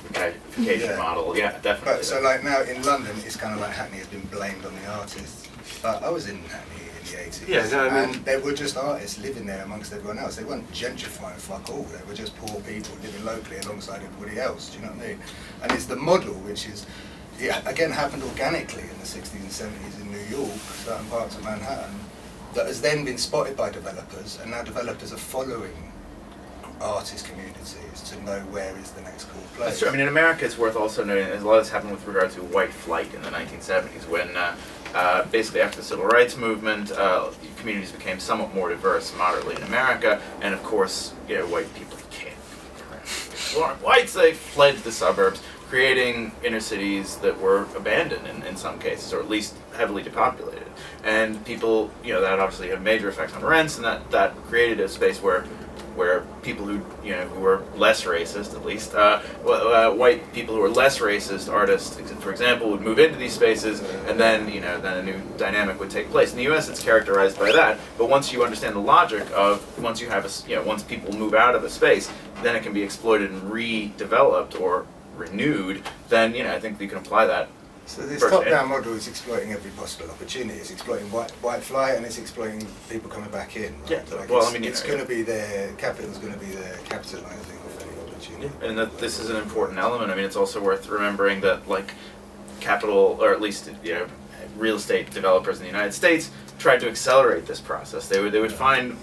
Speaker 1: gentrification
Speaker 5: Yeah.
Speaker 1: model, yeah, definitely.
Speaker 5: But so like now in London, it's kind of like Hackney has been blamed on the artists. I was in Hackney in the 80s,
Speaker 3: Yeah, no, I mean-
Speaker 5: and they were just artists living there amongst everyone else. They weren't gentrifying fuck all. They were just poor people living locally alongside everybody else. Do you know what I mean? And it's the model which is, again, happened organically in the 60s and 70s in New York, certain parts of Manhattan, that has then been spotted by developers, and now developers are following artist communities to know where is the next cool place.
Speaker 1: That's true. I mean, in America, it's worth also noting that a lot of this happened with regard to white flight in the 1970s, when basically after the civil rights movement, communities became somewhat more diverse moderately in America, and of course, white people can't whites, they fled to the suburbs, creating inner cities that were abandoned in some cases, or at least heavily depopulated. And people, that obviously had major effects on rents, and that created a space where people who were less racist, at least white people who were less racist, artists, for example, would move into these spaces, and then then a new dynamic would take place. In the U.S., it's characterized by that. But once you understand the logic of once you have once people move out of a space, then it can be exploited and redeveloped or renewed. Then I think you can apply that.
Speaker 5: So this
Speaker 1: First,
Speaker 5: top-down model is exploiting every possible opportunity. It's exploiting white flight, and it's exploiting people coming back in. Right?
Speaker 1: Yeah,
Speaker 5: Like
Speaker 1: well,
Speaker 5: it's,
Speaker 1: I mean,
Speaker 5: it's going to be there. Capital's going to be there, capitalizing off any opportunity.
Speaker 1: And that this is an important element. I mean, it's also worth remembering that capital, or at least real estate developers in the United States, tried to accelerate this process. They would find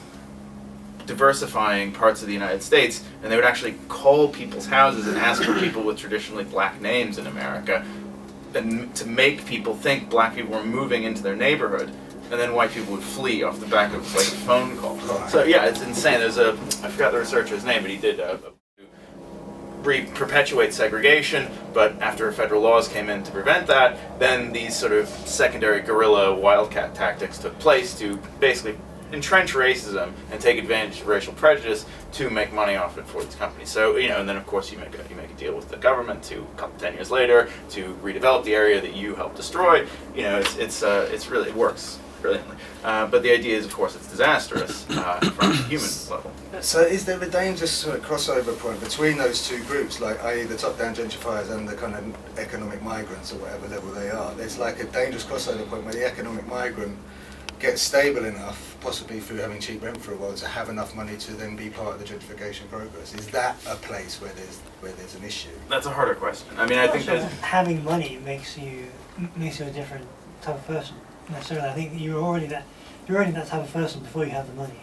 Speaker 1: diversifying parts of the United States, and they would actually call people's houses and ask for people with traditionally black names in America, and to make people think black people were moving into their neighborhood, and then white people would flee off the back of a phone call. So yeah, it's insane. There's I forgot the researcher's name, but he did perpetuate segregation, but after federal laws came in to prevent that, then these sort of secondary guerrilla wildcat tactics took place to basically entrench racism and take advantage of racial prejudice to make money off it for these companies. So and then of course you make a deal with the government to 10 years later to redevelop the area that you helped destroy. It's really, it works brilliantly. But the idea is, of course, it's disastrous from a human level.
Speaker 5: So is there a dangerous sort of crossover point between those two groups, like i.e. the top-down gentrifiers and the kind of economic migrants, or whatever level they are? There's like a dangerous crossover point where the economic migrant gets stable enough, possibly through having cheap rent for a while, to have enough money to then be part of the gentrification progress. Is that a place where there's an issue?
Speaker 1: That's a harder question. I mean, I think
Speaker 6: Also,
Speaker 1: that
Speaker 6: having money makes you a different type of person. Necessarily, I think you're already that type of person before you have the money.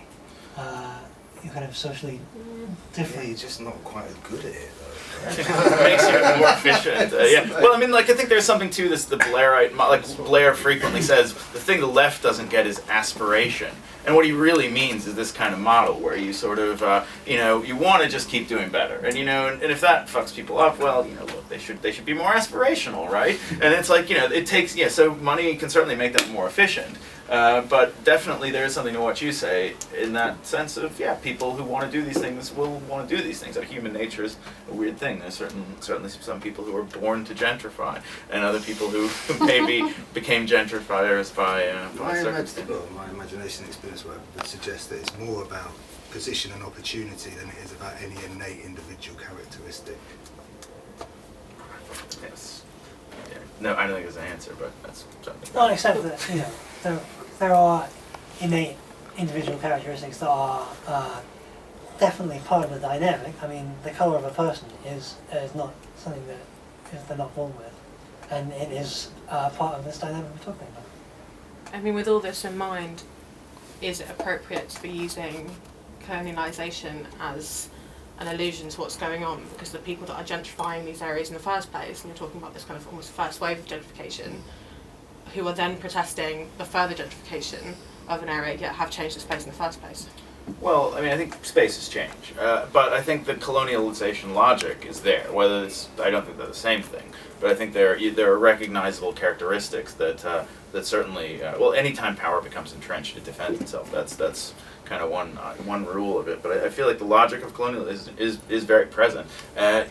Speaker 6: You're kind of socially
Speaker 5: Yeah,
Speaker 6: different.
Speaker 5: you're just not quite as good at it, though.
Speaker 1: makes you more efficient. Yeah. Well, I mean, I think there's something to this. The Blairite, Blair frequently says, the thing the left doesn't get is aspiration. And what he really means is this kind of model where you sort of, you want to just keep doing better. And and if that fucks people up, well, look, they should be more aspirational, right? And it's like, it takes, so money can certainly make that more efficient. But definitely there is something to what you say in that sense of, people who want to do these things will want to do these things. Human nature is a weird thing. There's certainly some people who are born to gentrify, and other people who maybe became gentrifiers by circumstance.
Speaker 5: My imagination experience would suggest that it's more about position and opportunity than it is about any innate individual characteristic.
Speaker 1: Yes. Yeah. No, I don't think there's an answer, but that's something.
Speaker 6: Well, except that there are innate individual characteristics that are definitely part of the dynamic. I mean, the colour of a person is not something that they're not born with, and it is part of this dynamic we're talking about.
Speaker 7: I mean, with all this in mind, is it appropriate to be using colonialisation as an allusion to what's going on? Because the people that are gentrifying these areas in the first place, and you're talking about this kind of almost first wave of gentrification, who are then protesting the further gentrification of an area, yet have changed the space in the first place.
Speaker 1: Well, I mean, I think spaces change, but I think the colonialization logic is there. Whether it's, I don't think they're the same thing, but I think there are recognizable characteristics that certainly, anytime power becomes entrenched, it defends itself. That's kind of one rule of it. But I feel like the logic of colonialism is very present. I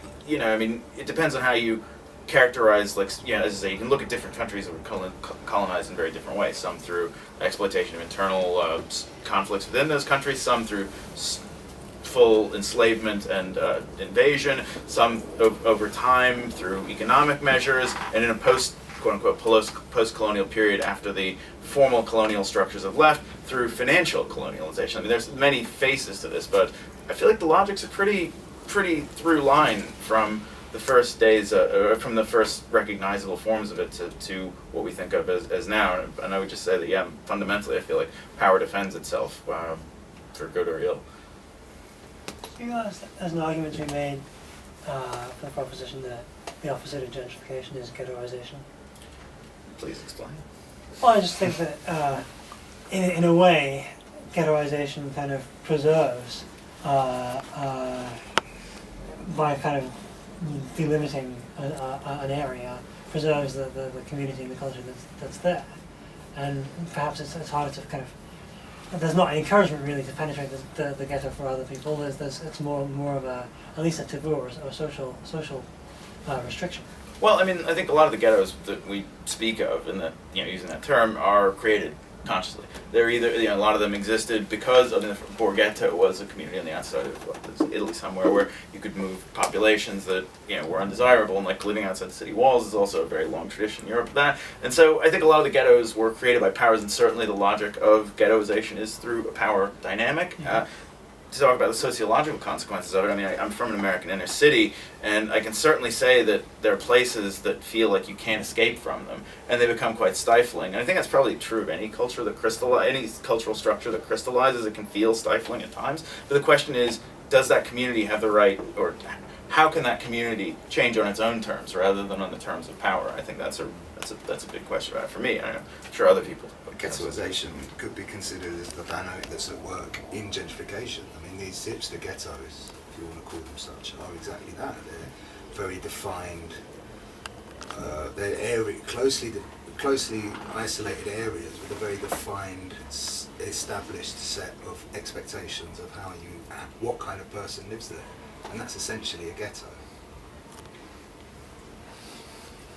Speaker 1: mean, it depends on how you characterized, like, you know, as I say, you can look at different countries that were colonized in very different ways. Some through exploitation of internal conflicts within those countries, some through full enslavement and invasion, some over time through economic measures, and in a quote-unquote post-colonial period after the formal colonial structures have left, through financial colonialization. I mean, there's many faces to this, but I feel like the logic's a pretty through line from the first days, from the first recognizable forms of it to what we think of as now. And I would just say that, yeah, fundamentally, I feel like power defends itself for good or ill.
Speaker 6: You know, there's an argument to be made for the proposition that the opposite of gentrification is ghettoization.
Speaker 1: Please explain.
Speaker 6: Well, I just think that in a way, ghettoization kind of preserves, by kind of delimiting an area, preserves the community and the culture that's there. And perhaps it's harder to kind of, there's not an encouragement really to penetrate the ghetto for other people. It's more of a, at least a taboo or a social restriction.
Speaker 1: Well, I mean, I think a lot of the ghettos that we speak of, and that, you know, using that term, are created consciously. They're either, you know, a lot of them existed because, I mean, the Borghetto was a community on the outside of Italy somewhere where you could move populations that, you know, were undesirable, and like living outside the city walls is also a very long tradition in Europe of that. And so I think a lot of the ghettos were created by powers, and certainly the logic of ghettoization is through a power dynamic. To talk about the sociological consequences of it, I mean, I'm from an American inner city, and I can certainly say that there are places that feel like you can't escape from them, and they become quite stifling. And I think that's probably true of any culture that any cultural structure that crystallizes. It can feel stifling at times. But the question is, does that community have the right, or how can that community change on its own terms rather than on the terms of power? I think that's a big question about it for me. I'm sure other people.
Speaker 5: Ghettoization could be considered as the dynamic that's at work in gentrification. I mean, these hipster ghettos, if you want to call them such, are exactly that. They're very defined. They're closely isolated areas with a very defined, established set of expectations of what kind of person lives there, and that's essentially a ghetto.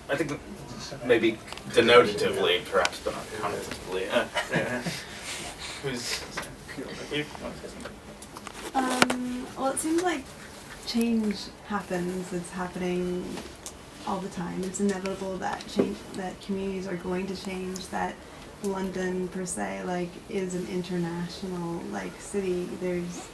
Speaker 1: I think maybe denotatively, perhaps, but not connotatively. Who's?
Speaker 8: Well, it seems like change happens. It's happening all the time. It's inevitable that communities are going to change. That London, per se, like, is an international city. There's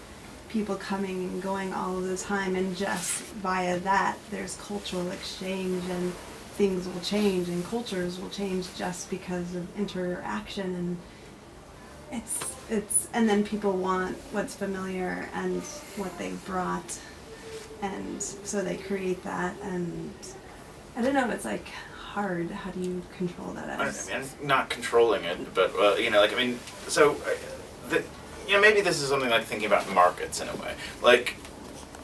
Speaker 8: people coming and going all of the time, and just via that, there's cultural exchange, and things will change and cultures will change just because of interaction, and and then people want what's familiar and what they've brought, and so they create that, and I don't know, it's like hard. How do you control that?
Speaker 1: I mean, not controlling it, but you know, like, I mean, so you know, maybe this is something like thinking about markets in a way. Like,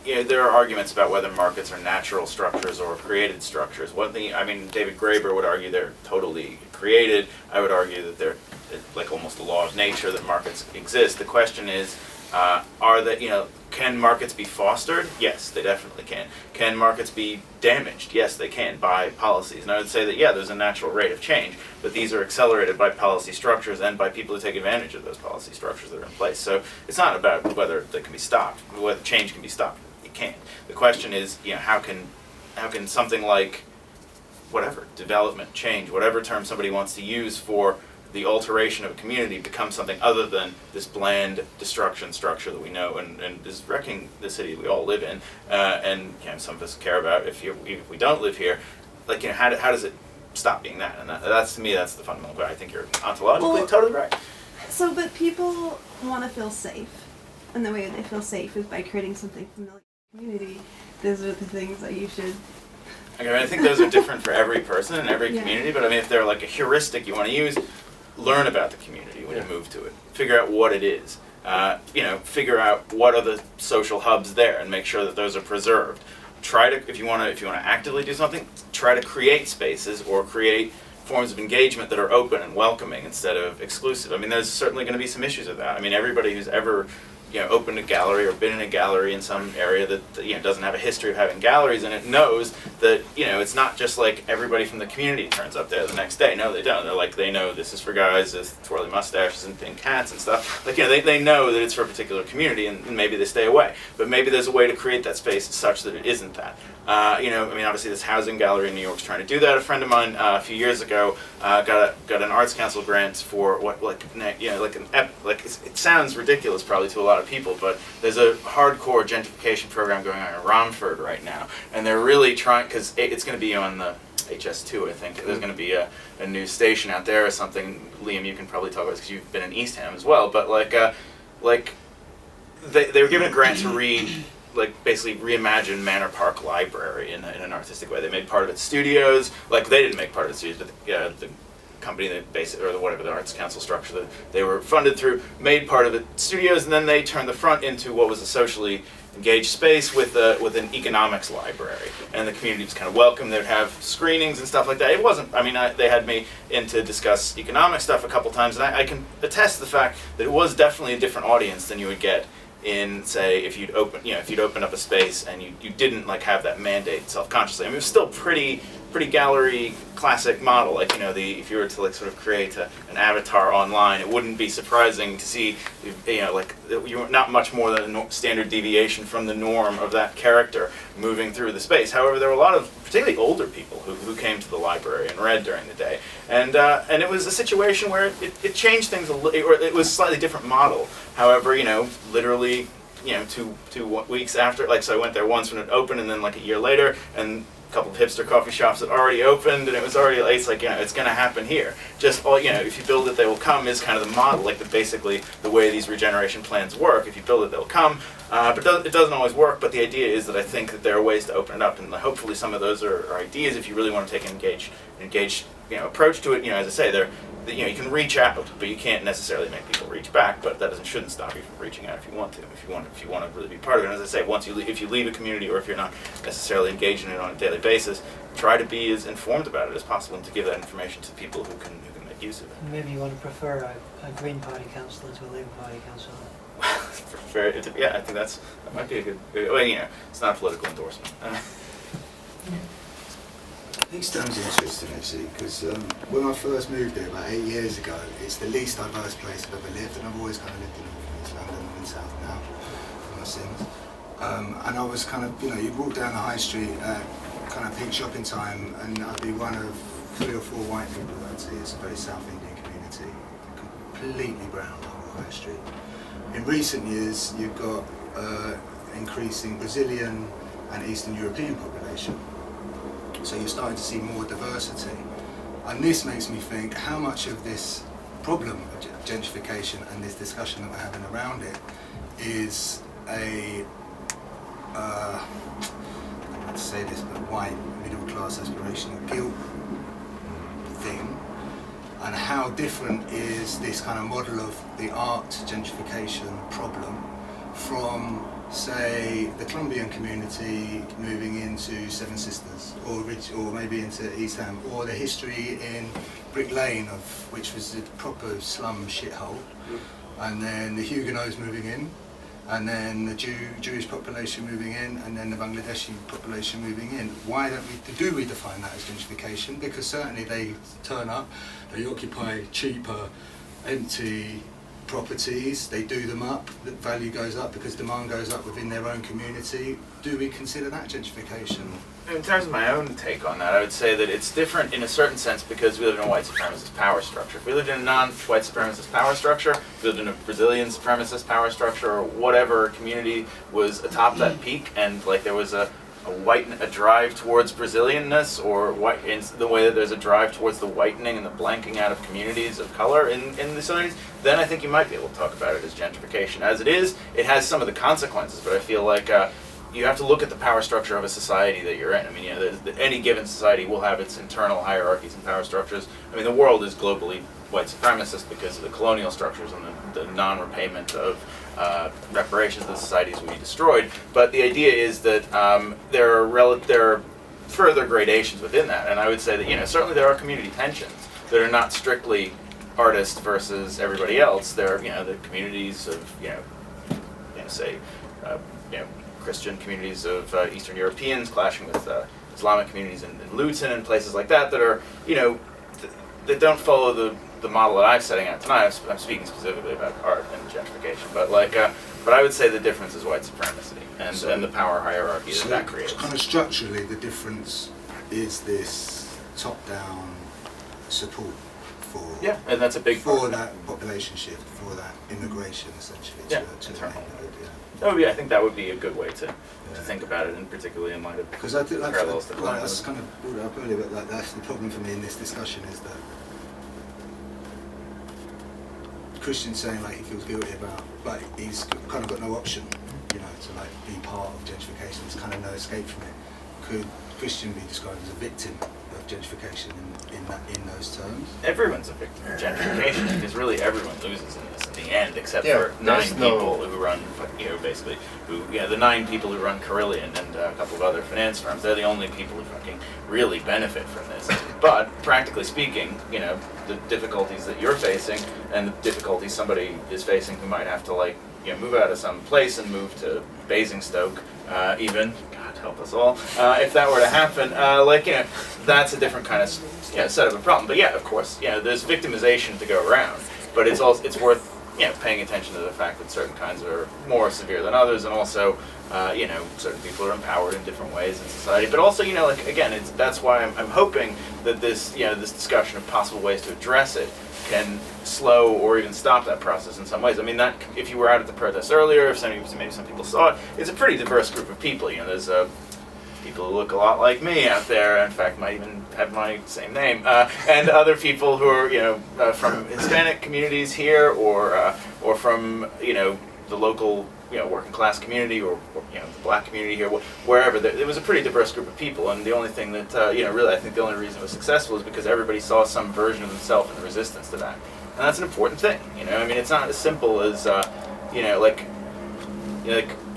Speaker 1: you know, there are arguments about whether markets are natural structures or created structures. One thing, I mean, David Graeber would argue they're totally created. I would argue that they're like almost a law of nature that markets exist. The question is, can markets be fostered? Yes, they definitely can. Can markets be damaged? Yes, they can, by policies. And I would say that, yeah, there's a natural rate of change, but these are accelerated by policy structures and by people who take advantage of those policy structures that are in place. So it's not about whether they can be stopped, whether change can be stopped. It can't. The question is, you know, how can something like whatever, development, change, whatever term somebody wants to use for the alteration of a community become something other than this bland destruction structure that we know and is wrecking the city we all live in, and, you know, some of us care about if we don't live here. Like, you know, how does it stop being that? And that's, to me, that's the fundamental question. I think you're ontologically totally right.
Speaker 8: So, but people want to feel safe, and the way they feel safe is by creating something familiar in the community. Those are the things that you should.
Speaker 1: I mean, I think those are different for every person and every community, but I mean, if they're like a heuristic you want to use, learn about the community when you move to it. Figure out what it is. You know, figure out what are the social hubs there and make sure that those are preserved. Try to, if you want to actively do something, try to create spaces or create forms of engagement that are open and welcoming instead of exclusive. I mean, there's certainly going to be some issues with that. I mean, everybody who's ever opened a gallery or been in a gallery in some area that doesn't have a history of having galleries, and it knows that it's not just like everybody from the community turns up there the next day. No, they don't. They're like, they know this is for guys with twirly mustaches and thin cats and stuff. Like they know that it's for a particular community, and maybe they stay away. But maybe there's a way to create that space such that it isn't that. Obviously this housing gallery in New York's trying to do that. A friend of mine a few years ago got an Arts Council grant for it sounds ridiculous probably to a lot of people, but there's a hardcore gentrification program going on in Romford right now, and they're really trying, because it's going to be on the HS2, I think. There's going to be a new station out there or something. Liam, you can probably talk about this because you've been in Eastham as well, but they were given a grant to basically reimagine Manor Park Library in an artistic way. They made part of it studios. They didn't make part of it studios, but the company that the Arts Council structure that they were funded through made part of it studios, and then they turned the front into what was a socially engaged space with an economics library, and the community was kind of welcome. They'd have screenings and stuff like that. It wasn't. They had me in to discuss economic stuff a couple times, and I can attest to the fact that it was definitely a different audience than you would get in, say, if you'd open up a space and you didn't have that mandate self-consciously. It was still pretty gallery classic model. If you were to sort of create an avatar online, it wouldn't be surprising to see you're not much more than a standard deviation from the norm of that character moving through the space. However, there were a lot of particularly older people who came to the library and read during the day, and it was a situation where it changed things a little, or it was a slightly different model. However, literally, 2 weeks after, so I went there once when it opened, and then a year later, and a couple of hipster coffee shops had already opened, and it was already, it's going to happen here. Just if you build it, they will come is kind of the model, basically the way these regeneration plans work. If you build it, they'll come. But it doesn't always work. But the idea is that I think that there are ways to open it up, and hopefully some of those are ideas if you really want to take an engaged approach to it. As I say, you can reach out, but you can't necessarily make people reach back. But that shouldn't stop you from reaching out if you want to. If you want to really be part of it. And as I say, if you leave a community, or if you're not necessarily engaged in it on a daily basis, try to be as informed about it as possible, and to give that information to people who can make use of it.
Speaker 6: Maybe you want to prefer a Green Party councillor to a Labour Party councillor.
Speaker 1: Yeah, I think that might be a good. It's not a political endorsement.
Speaker 5: Easton's interesting actually, because when I first moved there about 8 years ago, it's the least diverse place I've ever lived, and I've always kind of lived in North and East London and in South now, for my sins. And I was kind of, you'd walk down the high street at kind of peak shopping time, and I'd be one of 3 or 4 white people I'd see. It's a very South Indian community, completely brown on the high street. In recent years, you've got increasing Brazilian and Eastern European population. So you're starting to see more diversity. And this makes me think how much of this problem of gentrification and this discussion that we're having around it is a, I don't know how to say this, but white middle class aspirational guilt thing, and how different is this kind of model of the art gentrification problem from, say, the Colombian community moving into Seven Sisters, or maybe into Eastham, or the history in Brick Lane, which was a proper slum shithole, and then the Huguenots moving in, and then the Jewish population moving in, and then the Bangladeshi population moving in. Why do we define that as gentrification? Because certainly they turn up, they occupy cheaper, empty properties, they do them up, the value goes up because demand goes up within their own community. Do we consider that gentrification?
Speaker 1: In terms of my own take on that, I would say that it's different in a certain sense because we live in a white supremacist power structure. If we lived in a non-white supremacist power structure, if we lived in a Brazilian supremacist power structure, or whatever community was atop that peak, and there was a drive towards Brazilianness, or in the way that there's a drive towards the whitening and the blanking out of communities of color in the 70s, then I think you might be able to talk about it as gentrification. As it is, it has some of the consequences, but I feel like you have to look at the power structure of a society that you're in. Any given society will have its internal hierarchies and power structures. The world is globally white supremacist because of the colonial structures and the non-repayment of reparations of the societies we destroyed. But the idea is that there are further gradations within that, and I would say that certainly there are community tensions that are not strictly artist versus everybody else. There are the communities of say, Christian communities of Eastern Europeans clashing with Islamic communities in Luton and places like that are, that don't follow the model that I'm setting out tonight. I'm speaking specifically about art and gentrification, but I would say the difference is white supremacy and the power hierarchy that creates.
Speaker 5: Kind of structurally, the difference is this top-down support for
Speaker 1: and that's a big
Speaker 5: for
Speaker 1: part.
Speaker 5: that population shift, for that immigration essentially to the neighborhood.
Speaker 1: I think that would be a good way to think about it, and particularly in light of
Speaker 5: Because I think
Speaker 1: parallels to
Speaker 5: that's
Speaker 1: colonialism.
Speaker 5: kind of brought it up earlier, but that's the problem for me in this discussion is that Christian's saying like he feels guilty about, like he's kind of got no option, to like be part of gentrification. There's kind of no escape from it. Could Christian be described as a victim of gentrification in those terms?
Speaker 1: Everyone's a victim of gentrification because really everyone loses in this in the end, except
Speaker 2: Yeah,
Speaker 1: for 9
Speaker 2: there's no-
Speaker 1: people who run, basically, the 9 people who run Carillion and a couple of other finance firms. They're the only people who fucking really benefit from this. But practically speaking, the difficulties that you're facing and the difficulties somebody is facing who might have to move out of some place and move to Basingstoke, even, God help us all, if that were to happen, that's a different kind of set of a problem. But yeah, of course, there's victimization to go around, but it's worth paying attention to the fact that certain kinds are more severe than others, and also certain people are empowered in different ways in society. But also, again, that's why I'm hoping that this this discussion of possible ways to address it can slow or even stop that process in some ways. I mean, that if you were out at the protest earlier, if maybe some people saw it, it's a pretty diverse group of people. There's people who look a lot like me out there. In fact, might even have my same name, and other people who are from Hispanic communities here, or from the local working class community, or the black community here, wherever. It was a pretty diverse group of people, and the only thing that really I think the only reason it was successful is because everybody saw some version of themselves in the resistance to that, and that's an important thing. I mean, it's not as simple as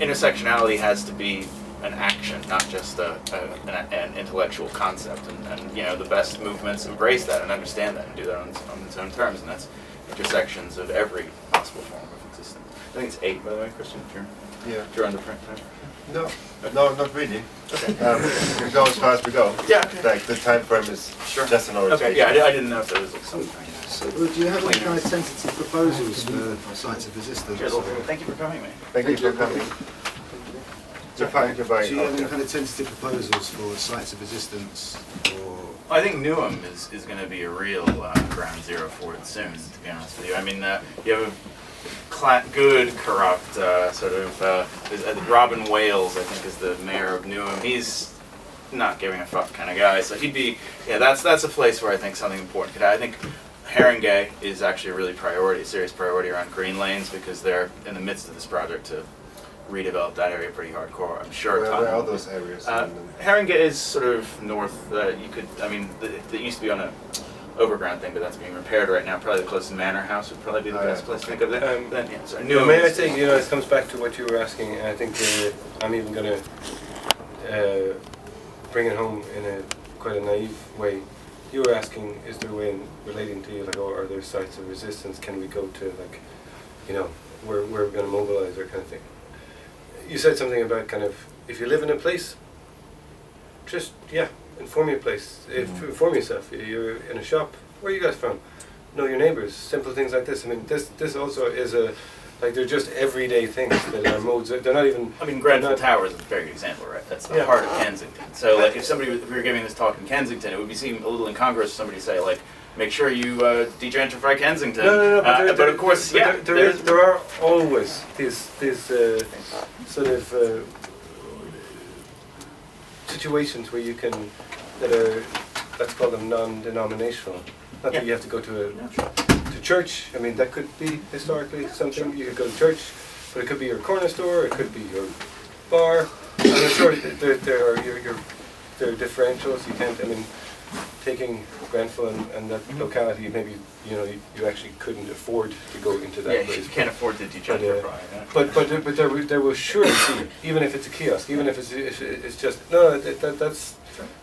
Speaker 1: intersectionality has to be an action, not just an intellectual concept, and the best movements embrace that and understand that and do that on its own terms, and that's intersections of every possible form of existence. I think it's 8, by the way, Christian, if you're under print time.
Speaker 2: No, not really. Okay. We can go as far as we go.
Speaker 1: Yeah, okay.
Speaker 2: Like the time frame is just an orientation.
Speaker 1: Okay, yeah, I didn't know if there was something.
Speaker 5: So, do you have any kind of tentative proposals for sites of resistance?
Speaker 1: Cheers, well, thank you for coming, mate.
Speaker 2: Thank you for coming. You're fine, you're
Speaker 5: Do
Speaker 2: very
Speaker 5: you have any
Speaker 2: welcome.
Speaker 5: kind of tentative proposals for sites of resistance, or
Speaker 1: I think Newham is going to be a real ground zero for it soon, to be honest with you. I mean, you have a good, corrupt Robin Wales, I think, is the mayor of Newham. He's not giving a fuck kind of guy, so he'd be, that's a place where I think something important could happen. I think Haringey is actually a serious priority around green lanes, because they're in the midst of this project to redevelop that area pretty hardcore. I'm sure.
Speaker 2: Where are those areas?
Speaker 1: Haringey is sort of north. It used to be on a overground thing, but that's being repaired right now. Probably the closest Manor House would probably be the best place to think of it.
Speaker 3: May I say, it comes back to what you were asking, and I think I'm even going to bring it home in quite a naive way. You were asking, is there a way in relating to are there sites of resistance? Can we go to where we're going to mobilize, or kind of thing? You said something about if you live in a place, just inform your place. Inform yourself. You're in a shop. Where are you guys from? Know your neighbours. Simple things like this. I mean, this also is they're just everyday things that are modes. They're not even. I mean,
Speaker 1: Grenfell Tower is a very good example, right? That's the heart of Kensington. So, if we were giving this talk in Kensington, it would seem a little incongruous for somebody to say, make sure you degentrify Kensington.
Speaker 3: No.
Speaker 1: But of course,
Speaker 3: there are always these sort of situations where you can let's call them non-denominational. Not that you have to go to church. I mean, that could be historically something. You could go to church, but it could be your corner store. It could be your bar. I'm sure there are differentials. You can't. I mean, taking Grenfell and that locality, maybe you actually couldn't afford to go into that place.
Speaker 1: You can't afford to degentrify.
Speaker 3: But there will surely be, even if it's a kiosk, even if it's just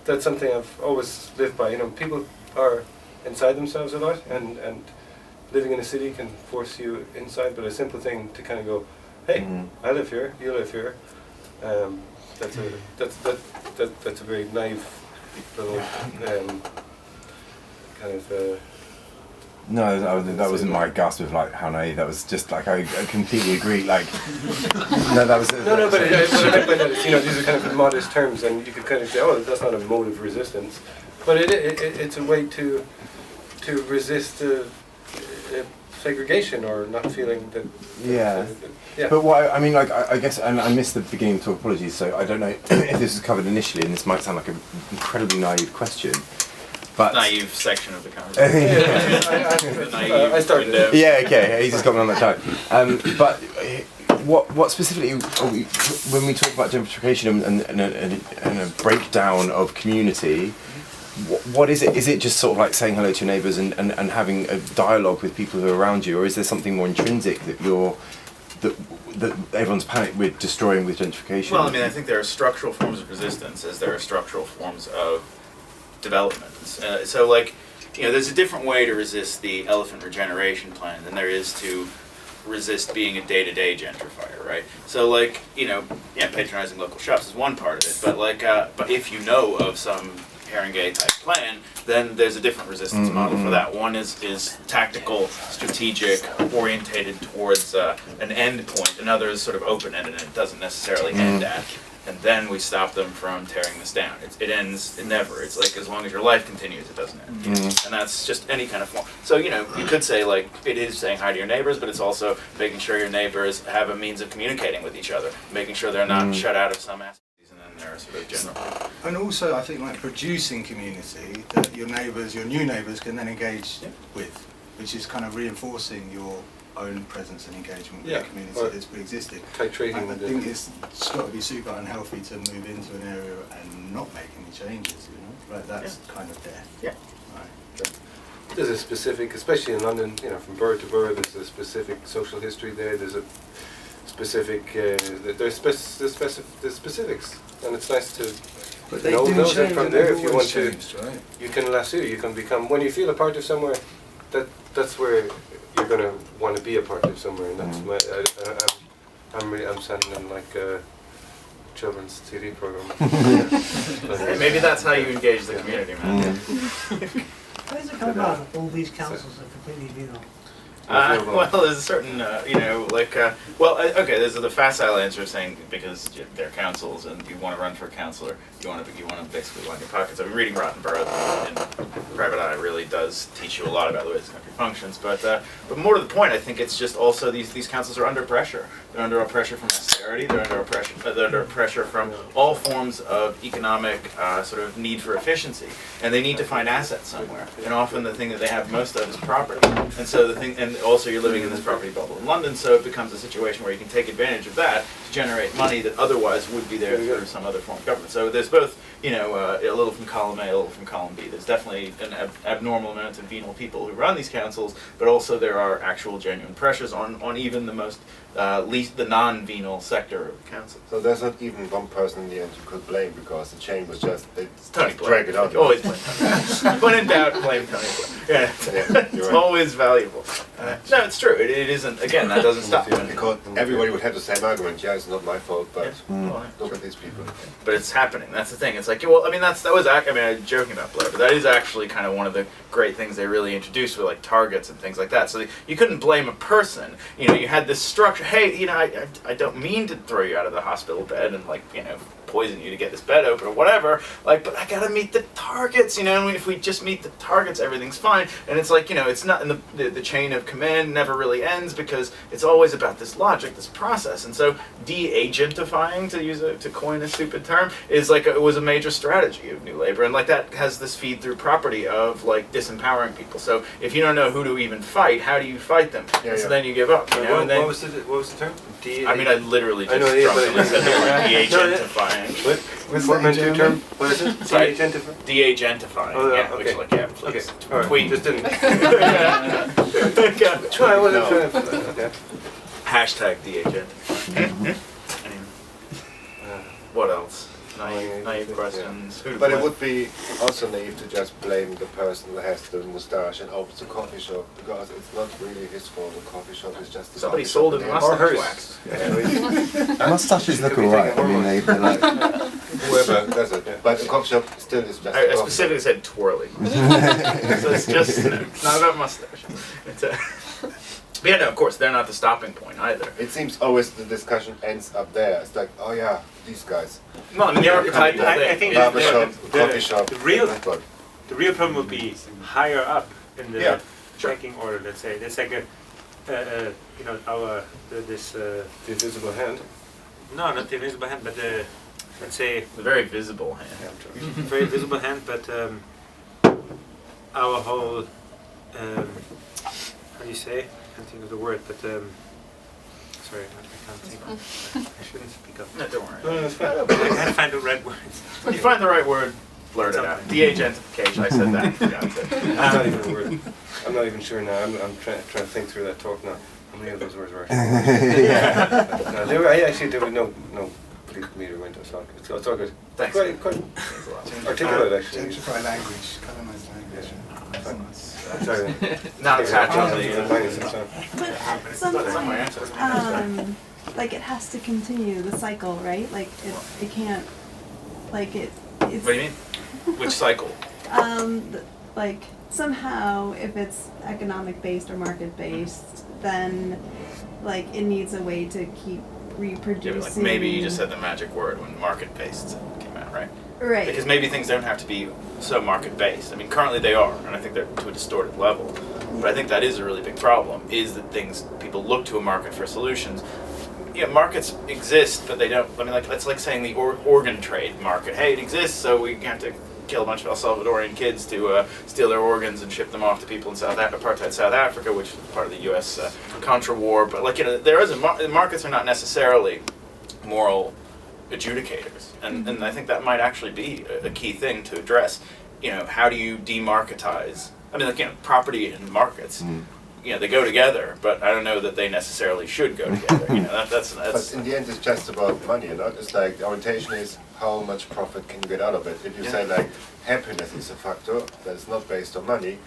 Speaker 3: that's something I've always lived by. People are inside themselves a lot, and living in a city can force you inside. But a simple thing to kind of go, hey, I live here, you live here. That's a very naive little kind of.
Speaker 9: No, that wasn't my gasp of like how naive. That was just like I completely agree. Like, no, that was
Speaker 3: No, but I meant by that is, you know, these are kind of modest terms, and you could kind of say, oh, that's not a mode of resistance, but it's a way to resist segregation or not feeling that.
Speaker 9: Yeah.
Speaker 3: Yeah.
Speaker 9: But what I mean, like, I guess, and I missed the beginning of talk. Apologies. So I don't know if this was covered initially, and this might sound like an incredibly naive question. But
Speaker 1: Naive section of the conversation.
Speaker 3: I started.
Speaker 9: Yeah, okay, he just got me on that track. But what specifically, when we talk about gentrification and a breakdown of community, what is it? Is it just sort of like saying hello to your neighbours and having a dialogue with people who are around you, or is there something more intrinsic that everyone's panicked with destroying with gentrification?
Speaker 1: Well, I mean, I think there are structural forms of resistance as there are structural forms of development. So like, you know, there's a different way to resist the elephant regeneration plan than there is to resist being a day-to-day gentrifier, right? So like, you know, yeah, patronizing local shops is one part of it, but like, but if you know of some Haringey type plan, then there's a different resistance model for that. One is tactical, strategic, orientated towards an end point. Another is sort of open-ended and it doesn't necessarily end at. And then we stop them from tearing this down. It ends never. It's like as long as your life continues, it doesn't end. And that's just any kind of form. So, you know, you could say like, it is saying hi to your neighbors, but it's also making sure your neighbors have a means of communicating with each other, making sure they're not shut out of some aspects. There, sort of general.
Speaker 5: And also, I think like producing community that your neighbours, your new neighbours, can then engage with, which is kind of reinforcing your own presence and engagement with the community that's pre-existing.
Speaker 3: Titrating.
Speaker 5: I think it's got to be super unhealthy to move into an area and not make any changes. You know, like that's kind of death.
Speaker 1: Yeah.
Speaker 5: Right.
Speaker 3: There's a specific, especially in London, you know, from borough to borough, there's a specific social history there. There's a specific, there's specifics, and it's nice to know those. And from there, if you want to,
Speaker 5: right?
Speaker 3: you can lasso. You can become. When you feel a part of somewhere, that's where you're gonna want to be a part of somewhere, and that's my. I'm sounding in like a children's TV program.
Speaker 1: Hey, maybe that's how you engage the community, man.
Speaker 6: How does it come about that all these councils are completely venal?
Speaker 1: Well, there's a certain, you know, like, okay, there's the facile answer saying because they're councils and you want to run for a councillor, you want to basically line your pockets. I mean, reading Rotten Borough in Private Eye really does teach you a lot about the way this country functions. But more to the point, I think it's just also these councils are under pressure. They're under pressure from austerity. They're under pressure from all forms of economic sort of need for efficiency, and they need to find assets somewhere. And often the thing that they have most of is property. And so and also you're living in this property bubble in London, so it becomes a situation where you can take advantage of that to generate money that otherwise would be there through some other form of government. So there's both, you know, a little from column A, a little from column B. There's definitely an abnormal amount of venal people who run these councils, but also there are actual genuine pressures on even the most least the non-venal sector of the council.
Speaker 2: So there's not even one person in the end you could blame because the chain was just
Speaker 1: Tony
Speaker 2: drag it out.
Speaker 1: Always blame Tony. When in doubt, blame Tony. Yeah, it's always valuable. No, it's true. It isn't. Again, that doesn't stop.
Speaker 2: Because everybody would have the same argument. Yeah, it's not my fault, but look at these people.
Speaker 1: But it's happening. That's the thing. It's like, well, I mean, I'm joking about Blair, but that is actually kind of one of the great things they really introduced with like targets and things like that. So you couldn't blame a person. You know, you had this structure. Hey, you know, I don't mean to throw you out of the hospital bed and like, you know, poison you to get this bed open or whatever, like, but I gotta meet the targets, you know, and if we just meet the targets, everything's fine. And it's like, you know, it's not in the chain of command never really ends because it's always about this logic, this process. And so de-agentifying, to coin a stupid term, is like it was a major strategy of New Labour, and like that has this feed through property of like disempowering people. So if you don't know who to even fight, how do you fight them? So then you give up, you know. And then,
Speaker 3: what was the term?
Speaker 1: I mean, I literally just drunkenly said the word de-agentifying.
Speaker 3: With what meant your term? What is it? De-agentifying?
Speaker 1: De-agentifying,
Speaker 3: oh,
Speaker 1: yeah,
Speaker 3: okay.
Speaker 1: which like, yeah, please.
Speaker 3: Okay, alright,
Speaker 1: tweet.
Speaker 3: just didn't.
Speaker 1: Try,
Speaker 3: okay.
Speaker 1: Hashtag de-agentifying. Anyway. What else? naive questions. Who to
Speaker 2: But it
Speaker 1: blame?
Speaker 2: would be also naive to just blame the person who has the moustache and opens a coffee shop, because it's not really his fault. The coffee shop is just the
Speaker 1: Somebody
Speaker 2: coffee
Speaker 1: sold
Speaker 2: shop
Speaker 1: him
Speaker 2: in the
Speaker 1: mustache
Speaker 2: end.
Speaker 1: wax.
Speaker 9: Mustaches look alright. I mean, they're like.
Speaker 2: Whoever does it. But the coffee shop still is just a
Speaker 1: I
Speaker 2: coffee
Speaker 1: specifically said twirly. So it's just, it's not about mustache. It's but yeah, no, of course, they're not the stopping point either.
Speaker 2: It seems always the discussion ends up there. It's like, oh yeah, these guys.
Speaker 1: No, I mean, the archetype
Speaker 4: I think
Speaker 2: Barber
Speaker 4: the-
Speaker 2: shop,
Speaker 4: the-
Speaker 2: coffee shop.
Speaker 4: the real-
Speaker 2: that's what-
Speaker 4: The real problem would be higher up in the
Speaker 1: Yeah, sure.
Speaker 4: ranking order. Let's say it's like you know, this
Speaker 3: The invisible hand.
Speaker 4: no, not the invisible hand, but let's say
Speaker 1: The very visible hand.
Speaker 4: very visible hand, but our whole how do you say? I can't think of the word, but sorry, I can't think. I shouldn't speak up.
Speaker 1: No, don't worry.
Speaker 3: No, no, it's fine.
Speaker 4: I can't find the right words.
Speaker 1: When you find the right word, blurt it out. De-agentification, I said that. and forgot it.
Speaker 3: It's not even a word. I'm not even sure now. I'm trying to think through that talk now. How many of those words were? No, there were no police meter went to talk. It's all good.
Speaker 1: Thanks.
Speaker 3: Quite
Speaker 1: Thanks a lot.
Speaker 3: articulate actually.
Speaker 5: Gentrify language, colonize language.
Speaker 3: Sorry.
Speaker 1: Not attached on
Speaker 3: Minus some sound.
Speaker 8: But
Speaker 1: Somewhere.
Speaker 8: sometimes, like it has to continue the cycle, right? Like it can't, like it's.
Speaker 1: What do you mean? Which cycle?
Speaker 8: Like somehow, if it's economic based or market based, then like it needs a way to keep
Speaker 1: Yeah,
Speaker 8: reproducing.
Speaker 1: but, like maybe you just said the magic word when market-based came out, right?
Speaker 8: right.
Speaker 1: Because maybe things don't have to be so market-based. I mean, currently they are, and I think they're to a distorted level. But I think that is a really big problem, is that people look to a market for solutions. Yeah, markets exist, but they don't, I mean, like, it's like saying the organ trade market. Hey, it exists, so we have to kill a bunch of El Salvadorian kids to steal their organs and ship them off to people in apartheid South Africa, which is part of the U.S. Contra war. But, like, you know, there is markets are not necessarily moral adjudicators, and I think that might actually be a key thing to address. You know, how do you demarketize? I mean, like, you know, property and markets, you know, they go together, but I don't know that they necessarily should go together. You know, that's.
Speaker 2: But in the end, it's just about money, you know? It's like the orientation is how much profit can you get out of it. If you say like happiness is a factor that's not based on money,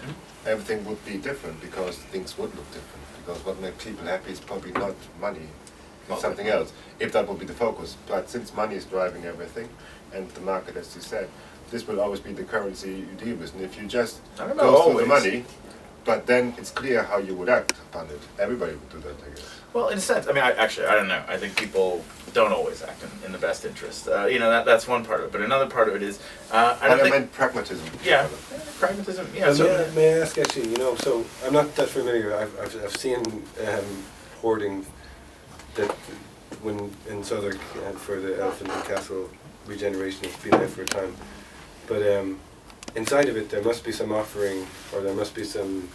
Speaker 2: everything would be different because things would look different. Because what makes people happy is probably not money, it's something else. If that would be the focus, but since money is driving everything, and the market, as you said, this will always be the currency you deal with. And if you just
Speaker 1: I don't know,
Speaker 2: go for the
Speaker 1: always.
Speaker 2: money, but then it's clear how you would act upon it. Everybody would do that, I guess.
Speaker 1: Well, in a sense, I mean, I don't know. I think people don't always act in the best interest. You know, that's one part of it. But another part of it is, I don't think.
Speaker 2: meant pragmatism.
Speaker 1: Yeah, pragmatism. Yeah.
Speaker 3: And
Speaker 1: So,
Speaker 3: may I ask actually, you know, so I'm not that familiar. I've seen hoarding that when in Southwark and for the Elephant and Castle regeneration, it's been there for a time. But inside of it, there must be some offering, or there must be some,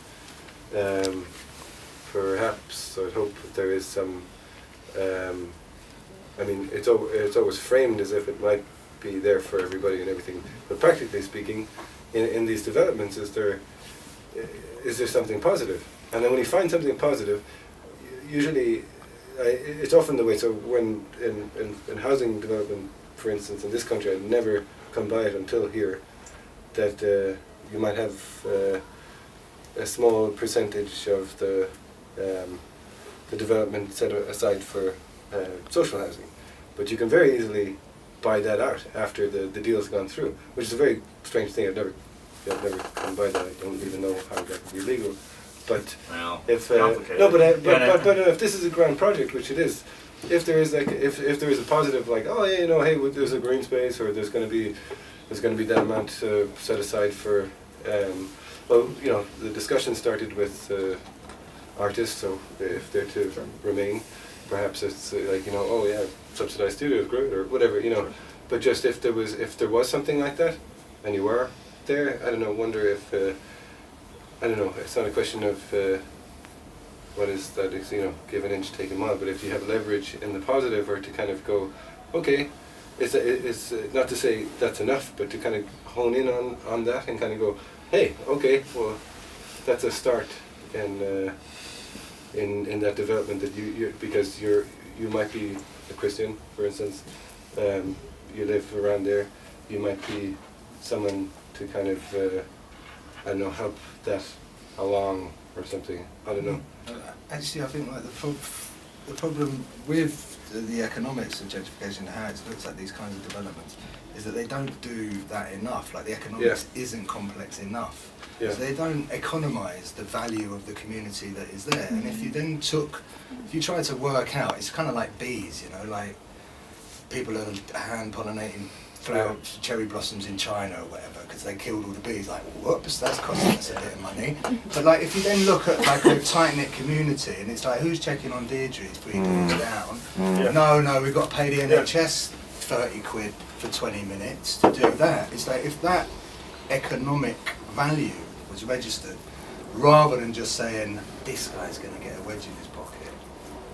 Speaker 3: perhaps, I'd hope that there is some, I mean, it's always framed as if it might be there for everybody and everything, but practically speaking, in these developments, is there something positive? And then when you find something positive, usually, it's often the way, so when in housing development, for instance, in this country, I'd never come by it until here, that you might have a small percentage of the development set aside for social housing, but you can very easily buy that out after the deal's gone through, which is a very strange thing. I've never come by that. I don't even know how that would be legal. But
Speaker 1: well,
Speaker 3: if
Speaker 1: complicated.
Speaker 3: no, but
Speaker 1: Yeah,
Speaker 3: but if this is a grand project, which it is, if there is like if there is a positive, like, oh yeah, you know, hey, there's a green space, or there's going to be that amount set aside for well, you know, the discussion started with artists, so if they're to remain, perhaps it's like, you know, oh yeah, subsidized studios, great, or whatever, you know. But just if there was something like that, and you were there, I don't know, wonder if I don't know. It's not a question of what is that, you know, give an inch, take a mile. But if you have leverage in the positive, or to kind of go, okay, it's not to say that's enough, but to kind of hone in on that and kind of go, hey, okay, well, that's a start in that development, that you because you might be a Christian, for instance, you live around there, you might be someone to kind of I don't know, help that along or something. I don't know.
Speaker 5: Actually, I think like the problem with the economics of gentrification, how it looks at these kinds of developments, is that they don't do that enough. Like the economics isn't complex enough.
Speaker 3: Yeah.
Speaker 5: So they don't economise the value of the community that is there. And if you then if you try to work out, it's kind of like bees, you know, like people are hand pollinating cherry blossoms in China or whatever because they killed all the bees. Like, whoops, that's costing us a bit of money. But like, if you then look at like a tight knit community, and it's like, who's checking on Deirdre's 3 doors down? No, we've got to pay the NHS 30 quid for 20 minutes to do that. It's like, if that economic value was registered, rather than just saying this guy's going to get a wedge in his pocket,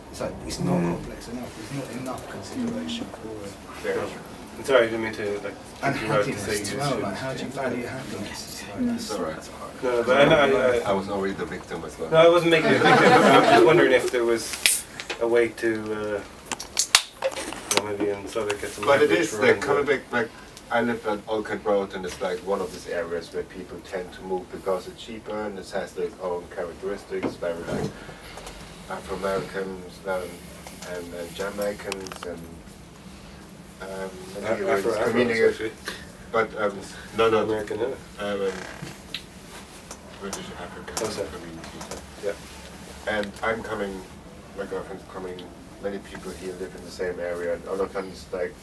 Speaker 5: it's like, it's not complex enough. There's not enough consideration for it.
Speaker 1: Very true.
Speaker 3: I'm sorry, I didn't mean to like.
Speaker 5: And
Speaker 3: keep you out to
Speaker 5: happiness
Speaker 3: say
Speaker 5: as
Speaker 3: you
Speaker 5: well,
Speaker 3: should-
Speaker 5: like how do you value happiness?
Speaker 2: It's alright.
Speaker 3: No, but I
Speaker 2: was already the victim as well.
Speaker 3: No, I wasn't making a victim. I was just wondering if there was a way to, maybe in Southwark get some.
Speaker 2: But it
Speaker 3: leverage
Speaker 2: is like
Speaker 3: around
Speaker 2: coming
Speaker 3: the-
Speaker 2: back. Like I live at Olcott Road, and it's like one of these areas where people tend to move because it's cheaper and it has its own characteristics, very like Afro-Americans and Jamaicans and community.
Speaker 3: actually.
Speaker 2: But no,
Speaker 3: American,
Speaker 2: British African
Speaker 3: Oh, sorry.
Speaker 2: community.
Speaker 3: Yeah.
Speaker 2: And I'm coming, my girlfriend's coming. Many people here live in the same area. And all of them is like,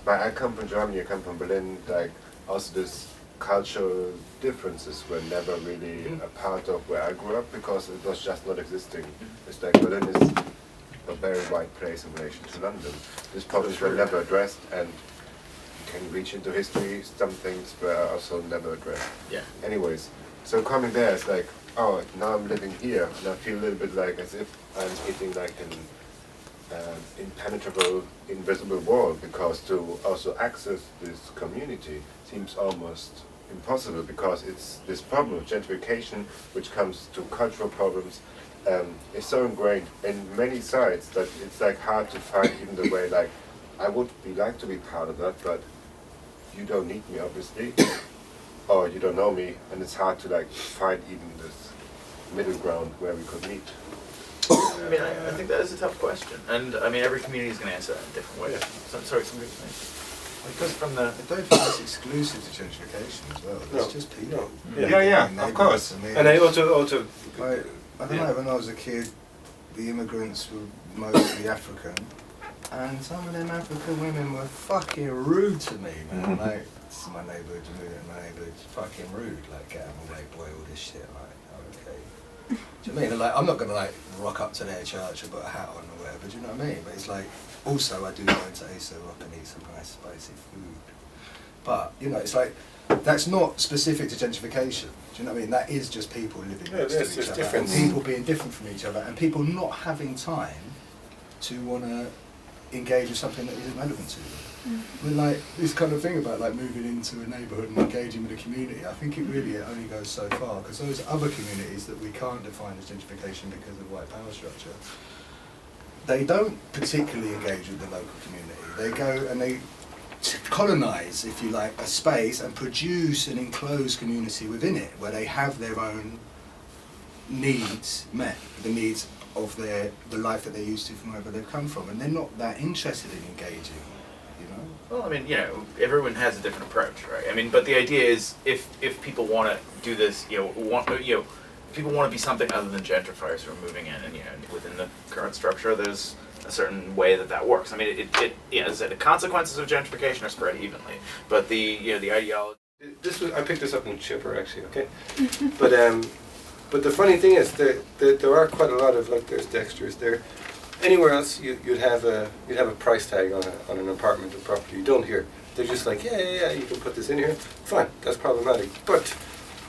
Speaker 2: but I come from Germany. I come from Berlin. Like also this cultural differences were never really a part of where I grew up because it was just not existing. It's like Berlin is a very wide place in relation to London. These problems were never addressed, and you can reach into history. Some things were also never addressed.
Speaker 1: Yeah.
Speaker 2: Anyways, so coming there, it's like, oh, now I'm living here, and I feel a little bit like as if I'm hitting like an impenetrable, invisible wall, because to also access this community seems almost impossible, because it's this problem of gentrification, which comes to cultural problems, is so ingrained in many sides that it's like hard to find even the way, like, I would be like to be part of that, but you don't need me, obviously, or you don't know me, and it's hard to like find even this middle ground where we could meet.
Speaker 1: I mean, I think that is a tough question, and I mean, every community is going to answer that in different ways. So, sorry, somebody was saying. Because from the
Speaker 5: I don't think it's exclusive to gentrification as well. It's just people.
Speaker 2: Yeah, of course.
Speaker 5: I mean,
Speaker 3: And I also
Speaker 5: like, I don't know, when I was a kid, the immigrants were mostly African, and some of them African women were fucking rude to me, man. Like, this is my neighbourhood, my neighbourhood's fucking rude. Like, get out of my way, boy, all this shit. Like, okay. Do you know what I mean? Like, I'm not gonna like rock up to their church and put a hat on or whatever. Do you know what I mean? But it's like, also I do go into ASO Rock and eat some nice spicy food. But you know, it's like that's not specific to gentrification. Do you know what I mean? That is just people living next to each other, and people being different from each other, and people not having time to want to engage with something that isn't relevant to them. I mean, like this kind of thing about like moving into a neighbourhood and engaging with the community, I think it really only goes so far, because those other communities that we can't define as gentrification because of white power structure, they don't particularly engage with the local community. They go and they colonise, if you like, a space and produce an enclosed community within it, where they have their own needs met, the needs of the life that they're used to from wherever they've come from, and they're not that interested in engaging.
Speaker 1: Well, I mean, you know, everyone has a different approach, right? I mean, but the idea is, if people want to do this, people want to be something other than gentrifiers who are moving in, and within the current structure, there's a certain way that works. I mean, as I said, the consequences of gentrification are spread evenly, but the ideology.
Speaker 3: I picked this up in Chipper actually, okay? But the funny thing is, there are quite a lot of, like, there's Dexter's there. Anywhere else, you'd have a price tag on an apartment or property. You don't here. They're just like, yeah, you can put this in here. Fine, that's problematic. But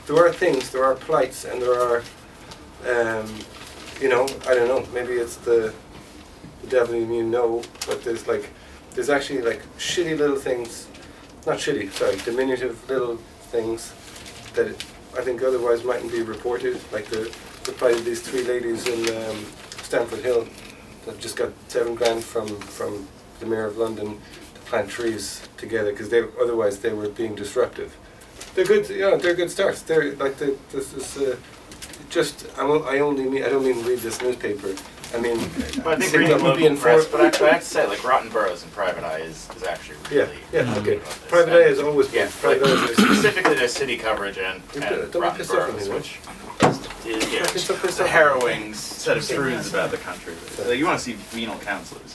Speaker 3: there are things, there are plights, and there are, I don't know. Maybe it's the devil in you know, but there's actually like shitty little things, not shitty, sorry, diminutive little things that I think otherwise mightn't be reported. Like the plight of these 3 ladies in Stamford Hill that just got $7,000 from the Mayor of London to plant trees together because otherwise they were being disruptive. They're good, they're good starts. They're like this is just I don't mean read this newspaper. I mean,
Speaker 1: But I think
Speaker 3: sit
Speaker 1: reading
Speaker 3: up and be
Speaker 1: local press,
Speaker 3: informed.
Speaker 1: but actually I have to say, like, Rotten Boroughs and Private Eye is actually really
Speaker 3: Okay.
Speaker 1: good about this.
Speaker 3: Private eye is always
Speaker 1: Yeah,
Speaker 3: private eye
Speaker 1: like,
Speaker 3: is
Speaker 1: specifically their city coverage and
Speaker 3: Don't be
Speaker 1: Rotten
Speaker 3: pissed off
Speaker 1: Boroughs,
Speaker 3: at me,
Speaker 1: which is
Speaker 3: Don't piss
Speaker 1: a
Speaker 3: off.
Speaker 1: harrowing set of truths about the country. Like, you want to see venal councillors.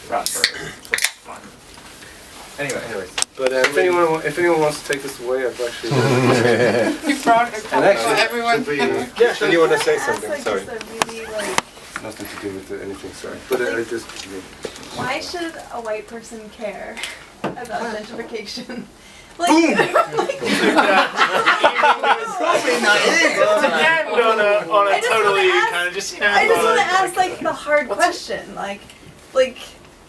Speaker 1: Rotten Boroughs. It's fun.
Speaker 3: Anyways, but if anyone wants to take this away, I've actually.
Speaker 7: You brought it
Speaker 3: And actually,
Speaker 7: everyone.
Speaker 2: Yeah, and you want to say
Speaker 8: Ask,
Speaker 2: something?
Speaker 8: like,
Speaker 2: Sorry.
Speaker 8: just a really, like,
Speaker 3: Nothing to do with anything. Sorry, but I just.
Speaker 8: why should a white person care about gentrification? Like,
Speaker 1: To end on a
Speaker 8: I just wanna
Speaker 1: totally
Speaker 8: ask-
Speaker 1: kind of just,
Speaker 8: I just want to ask
Speaker 1: like,
Speaker 8: like the hard question, like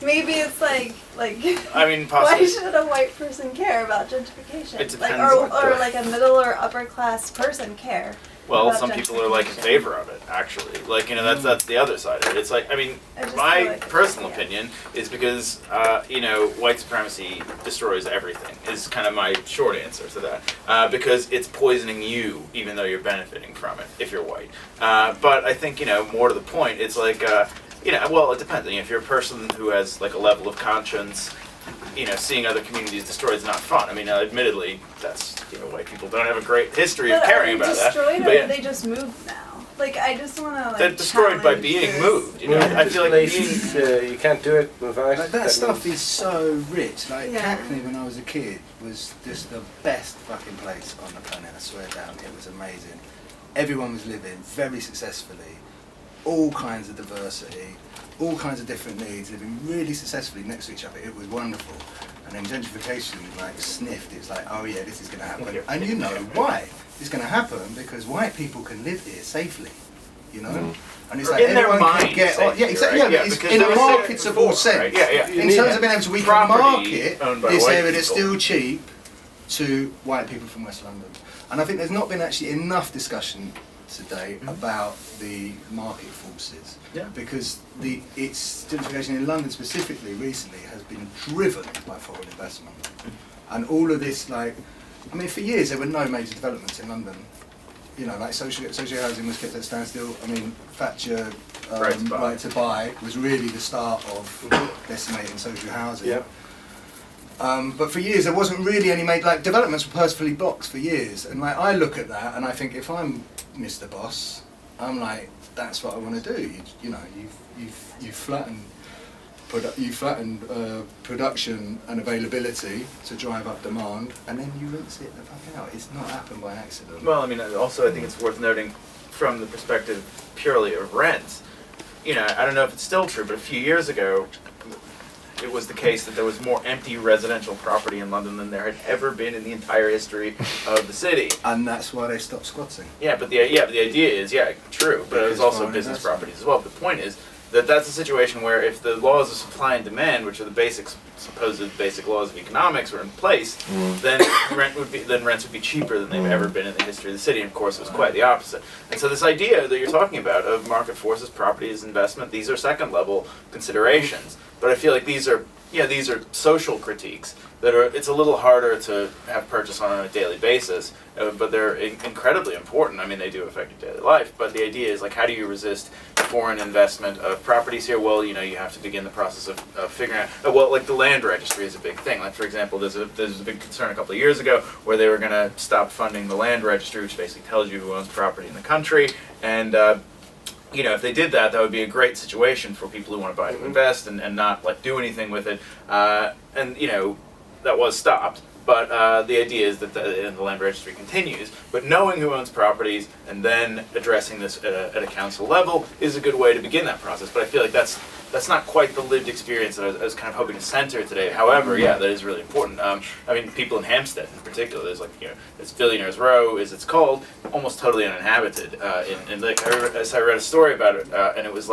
Speaker 8: maybe it's like
Speaker 1: I mean,
Speaker 8: why
Speaker 1: possibly.
Speaker 8: should a white person care about gentrification?
Speaker 1: It
Speaker 8: Like
Speaker 1: depends
Speaker 8: or
Speaker 1: on-
Speaker 8: like a middle or upper class person care.
Speaker 1: Well,
Speaker 8: about
Speaker 1: some people are like in
Speaker 8: gentrification.
Speaker 1: favor of it, actually. Like, that's the other side of it. It's like, I mean,
Speaker 8: I just
Speaker 1: my
Speaker 8: feel like it's-
Speaker 1: personal
Speaker 8: yeah.
Speaker 1: opinion is because, white supremacy destroys everything, is kind of my short answer to that. Because it's poisoning you, even though you're benefiting from it, if you're white. But I think, more to the point, it's like, well, it depends. If you're a person who has like a level of conscience, seeing other communities destroyed is not fun. I mean, admittedly, that's, white people don't have a great history of
Speaker 8: But
Speaker 1: caring
Speaker 8: are they
Speaker 1: about that.
Speaker 8: destroyed
Speaker 1: But
Speaker 8: or
Speaker 1: yeah.
Speaker 8: are they just moved now? Like I just want to like.
Speaker 1: They're destroyed by
Speaker 8: challenge
Speaker 1: being
Speaker 8: this.
Speaker 1: moved. I feel like being
Speaker 3: you can't do it. Move out.
Speaker 5: Like that stuff is so rich. Like
Speaker 8: Yeah.
Speaker 5: Hackney when I was a kid was just the best fucking place on the planet. I swear down, it was amazing. Everyone was living very successfully, all kinds of diversity, all kinds of different needs, living really successfully next to each other. It was wonderful. And then gentrification like sniffed. It's like, oh yeah, this is going to happen. And you know why? It's going to happen because white people can live here safely. And it's like
Speaker 1: in their
Speaker 5: everyone
Speaker 1: mind,
Speaker 5: can get.
Speaker 1: safely,
Speaker 5: Yeah, exactly.
Speaker 1: right?
Speaker 5: Yeah,
Speaker 1: Yeah,
Speaker 5: but it's
Speaker 1: because
Speaker 5: in
Speaker 1: they
Speaker 5: a
Speaker 1: were safe
Speaker 5: marketable
Speaker 1: before,
Speaker 5: sense.
Speaker 1: right? Yeah.
Speaker 5: In terms of being able to we can
Speaker 1: Property
Speaker 5: market
Speaker 1: owned by
Speaker 5: this
Speaker 1: white
Speaker 5: area that's
Speaker 1: people.
Speaker 5: still cheap to white people from West London. And I think there's not been actually enough discussion today about the market forces.
Speaker 1: Yeah.
Speaker 5: Because its gentrification in London specifically recently has been driven by foreign investment. And all of this for years there were no major developments in London. Like social housing was kept at standstill. I mean, Thatcher right to buy was really the start of decimating social housing.
Speaker 3: Yeah.
Speaker 5: But for years there wasn't really any developments were purposefully blocked for years. And I look at that and I think if I'm Mr. Boss, I'm like, that's what I want to do. You flatten production and availability to drive up demand, and then you rinse it the fuck out. It's not happened by accident.
Speaker 1: Well, I mean, also I think it's worth noting from the perspective purely of rents. I don't know if it's still true, but a few years ago, it was the case that there was more empty residential property in London than there had ever been in the entire history of the city.
Speaker 5: And that's why they stopped squatting.
Speaker 1: But the idea is, true, but it was
Speaker 5: Because
Speaker 1: also
Speaker 5: foreign
Speaker 1: business
Speaker 5: investment.
Speaker 1: properties as well. But the point is that that's a situation where if the laws of supply and demand, which are the supposed basic laws of economics, were in place, then rents would be cheaper than they've ever been in the history of the city. And of course, it was quite the opposite. And so this idea that you're talking about of market forces, properties, investment, these are second level considerations. But I feel like these are social critiques that it's a little harder to have purchase on a daily basis, but they're incredibly important. I mean, they do affect your daily life, but the idea is how do you resist foreign investment of properties here? Well, you have to begin the process of figuring out, the land registry is a big thing. Like, for example, there's a big concern a couple of years ago where they were going to stop funding the land registry, which basically tells you who owns property in the country, and if they did that, that would be a great situation for people who want to buy to invest and not do anything with it. That was stopped. But the idea is that the land registry continues. But knowing who owns properties and then addressing this at a council level is a good way to begin that process. But I feel like that's not quite the lived experience that I was kind of hoping to center today. However, that is really important. People in Hampstead in particular, there's it's Billionaires Row, as it's called, almost totally uninhabited. I read a story about it, and it was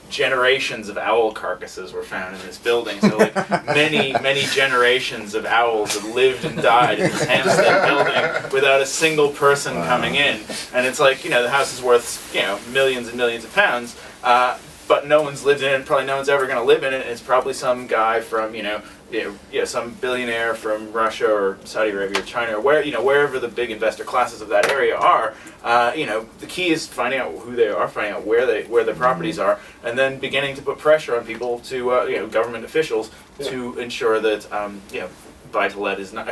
Speaker 1: generations of owl carcasses were found in this building. So many generations of owls have lived and died in this Hampstead building without a single person coming in. And it's the house is worth millions and millions of pounds. but no one's lived in it, probably no one's ever going to live in it. It's probably some guy from, some billionaire from Russia or Saudi Arabia or China, or wherever the big investor classes of that area are. The key is finding out who they are, finding out where their properties are, and then beginning to put pressure on people to, government officials to ensure that, buy to let is not,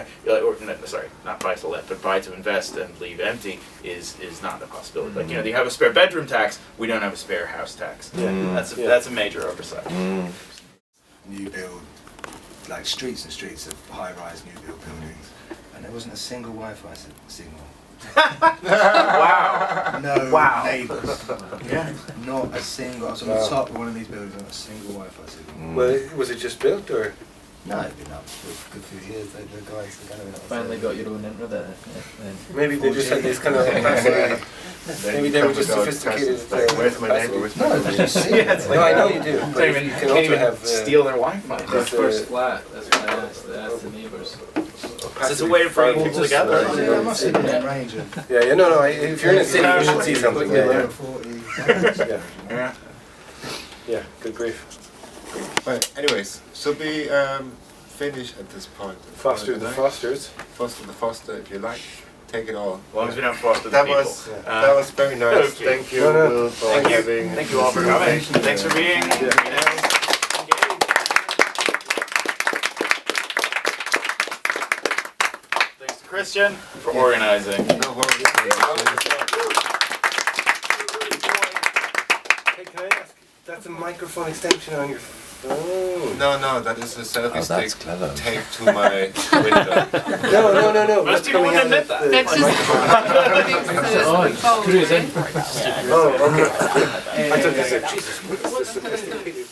Speaker 1: not buy to let, but buy to invest and leave empty is not a possibility. Like, you have a spare bedroom tax, we don't have a spare house tax. That's a major oversight.
Speaker 5: New build, like streets and streets of high-rise new build buildings, and there wasn't a single Wi-Fi signal.
Speaker 1: Wow.
Speaker 5: No neighbours. Yeah. Not a single. I was on the top of one of these buildings, not a single Wi-Fi signal.
Speaker 3: Well, was it just built or?
Speaker 5: No, it's been up for a good few years. The guys are kind of
Speaker 10: Finally got your own internet.
Speaker 3: Maybe they just had this kind of. Maybe they were just sophisticated.
Speaker 2: Where's my neighbor?
Speaker 5: No, did you see it?
Speaker 3: No, I know you do. But
Speaker 1: You
Speaker 3: you
Speaker 1: can't
Speaker 3: can also
Speaker 1: even
Speaker 3: have
Speaker 1: steal their Wi-Fi.
Speaker 10: The first flat, that's what I asked the neighbours.
Speaker 1: So it's a way to bring people together.
Speaker 5: That must have been in range of.
Speaker 3: Yeah, no. If you're in a city, you should see something. Yeah. Good grief.
Speaker 2: But anyways, should we finish at this point?
Speaker 3: Foster the Fosters.
Speaker 2: Foster the Foster, if you like. Take it all.
Speaker 1: As long as we don't foster the
Speaker 2: That
Speaker 1: people.
Speaker 2: that was very nice.
Speaker 1: Okay.
Speaker 2: Thank you,
Speaker 3: No, no.
Speaker 2: Will, for
Speaker 1: Thank you.
Speaker 2: having.
Speaker 1: Thank you all for coming. Thanks for being, engaged. Thanks to Christian for organizing.
Speaker 2: No worries.
Speaker 3: Hey, can I ask? That's a microphone extension on your phone.
Speaker 2: No, that is a selfie
Speaker 9: Oh, that's
Speaker 2: stick
Speaker 9: clever.
Speaker 2: taped to my window.
Speaker 3: No.
Speaker 1: Most people wouldn't admit that.
Speaker 7: It's just
Speaker 10: Cruise in.
Speaker 3: Oh, okay. I thought you said, Jesus, what's this sophisticated?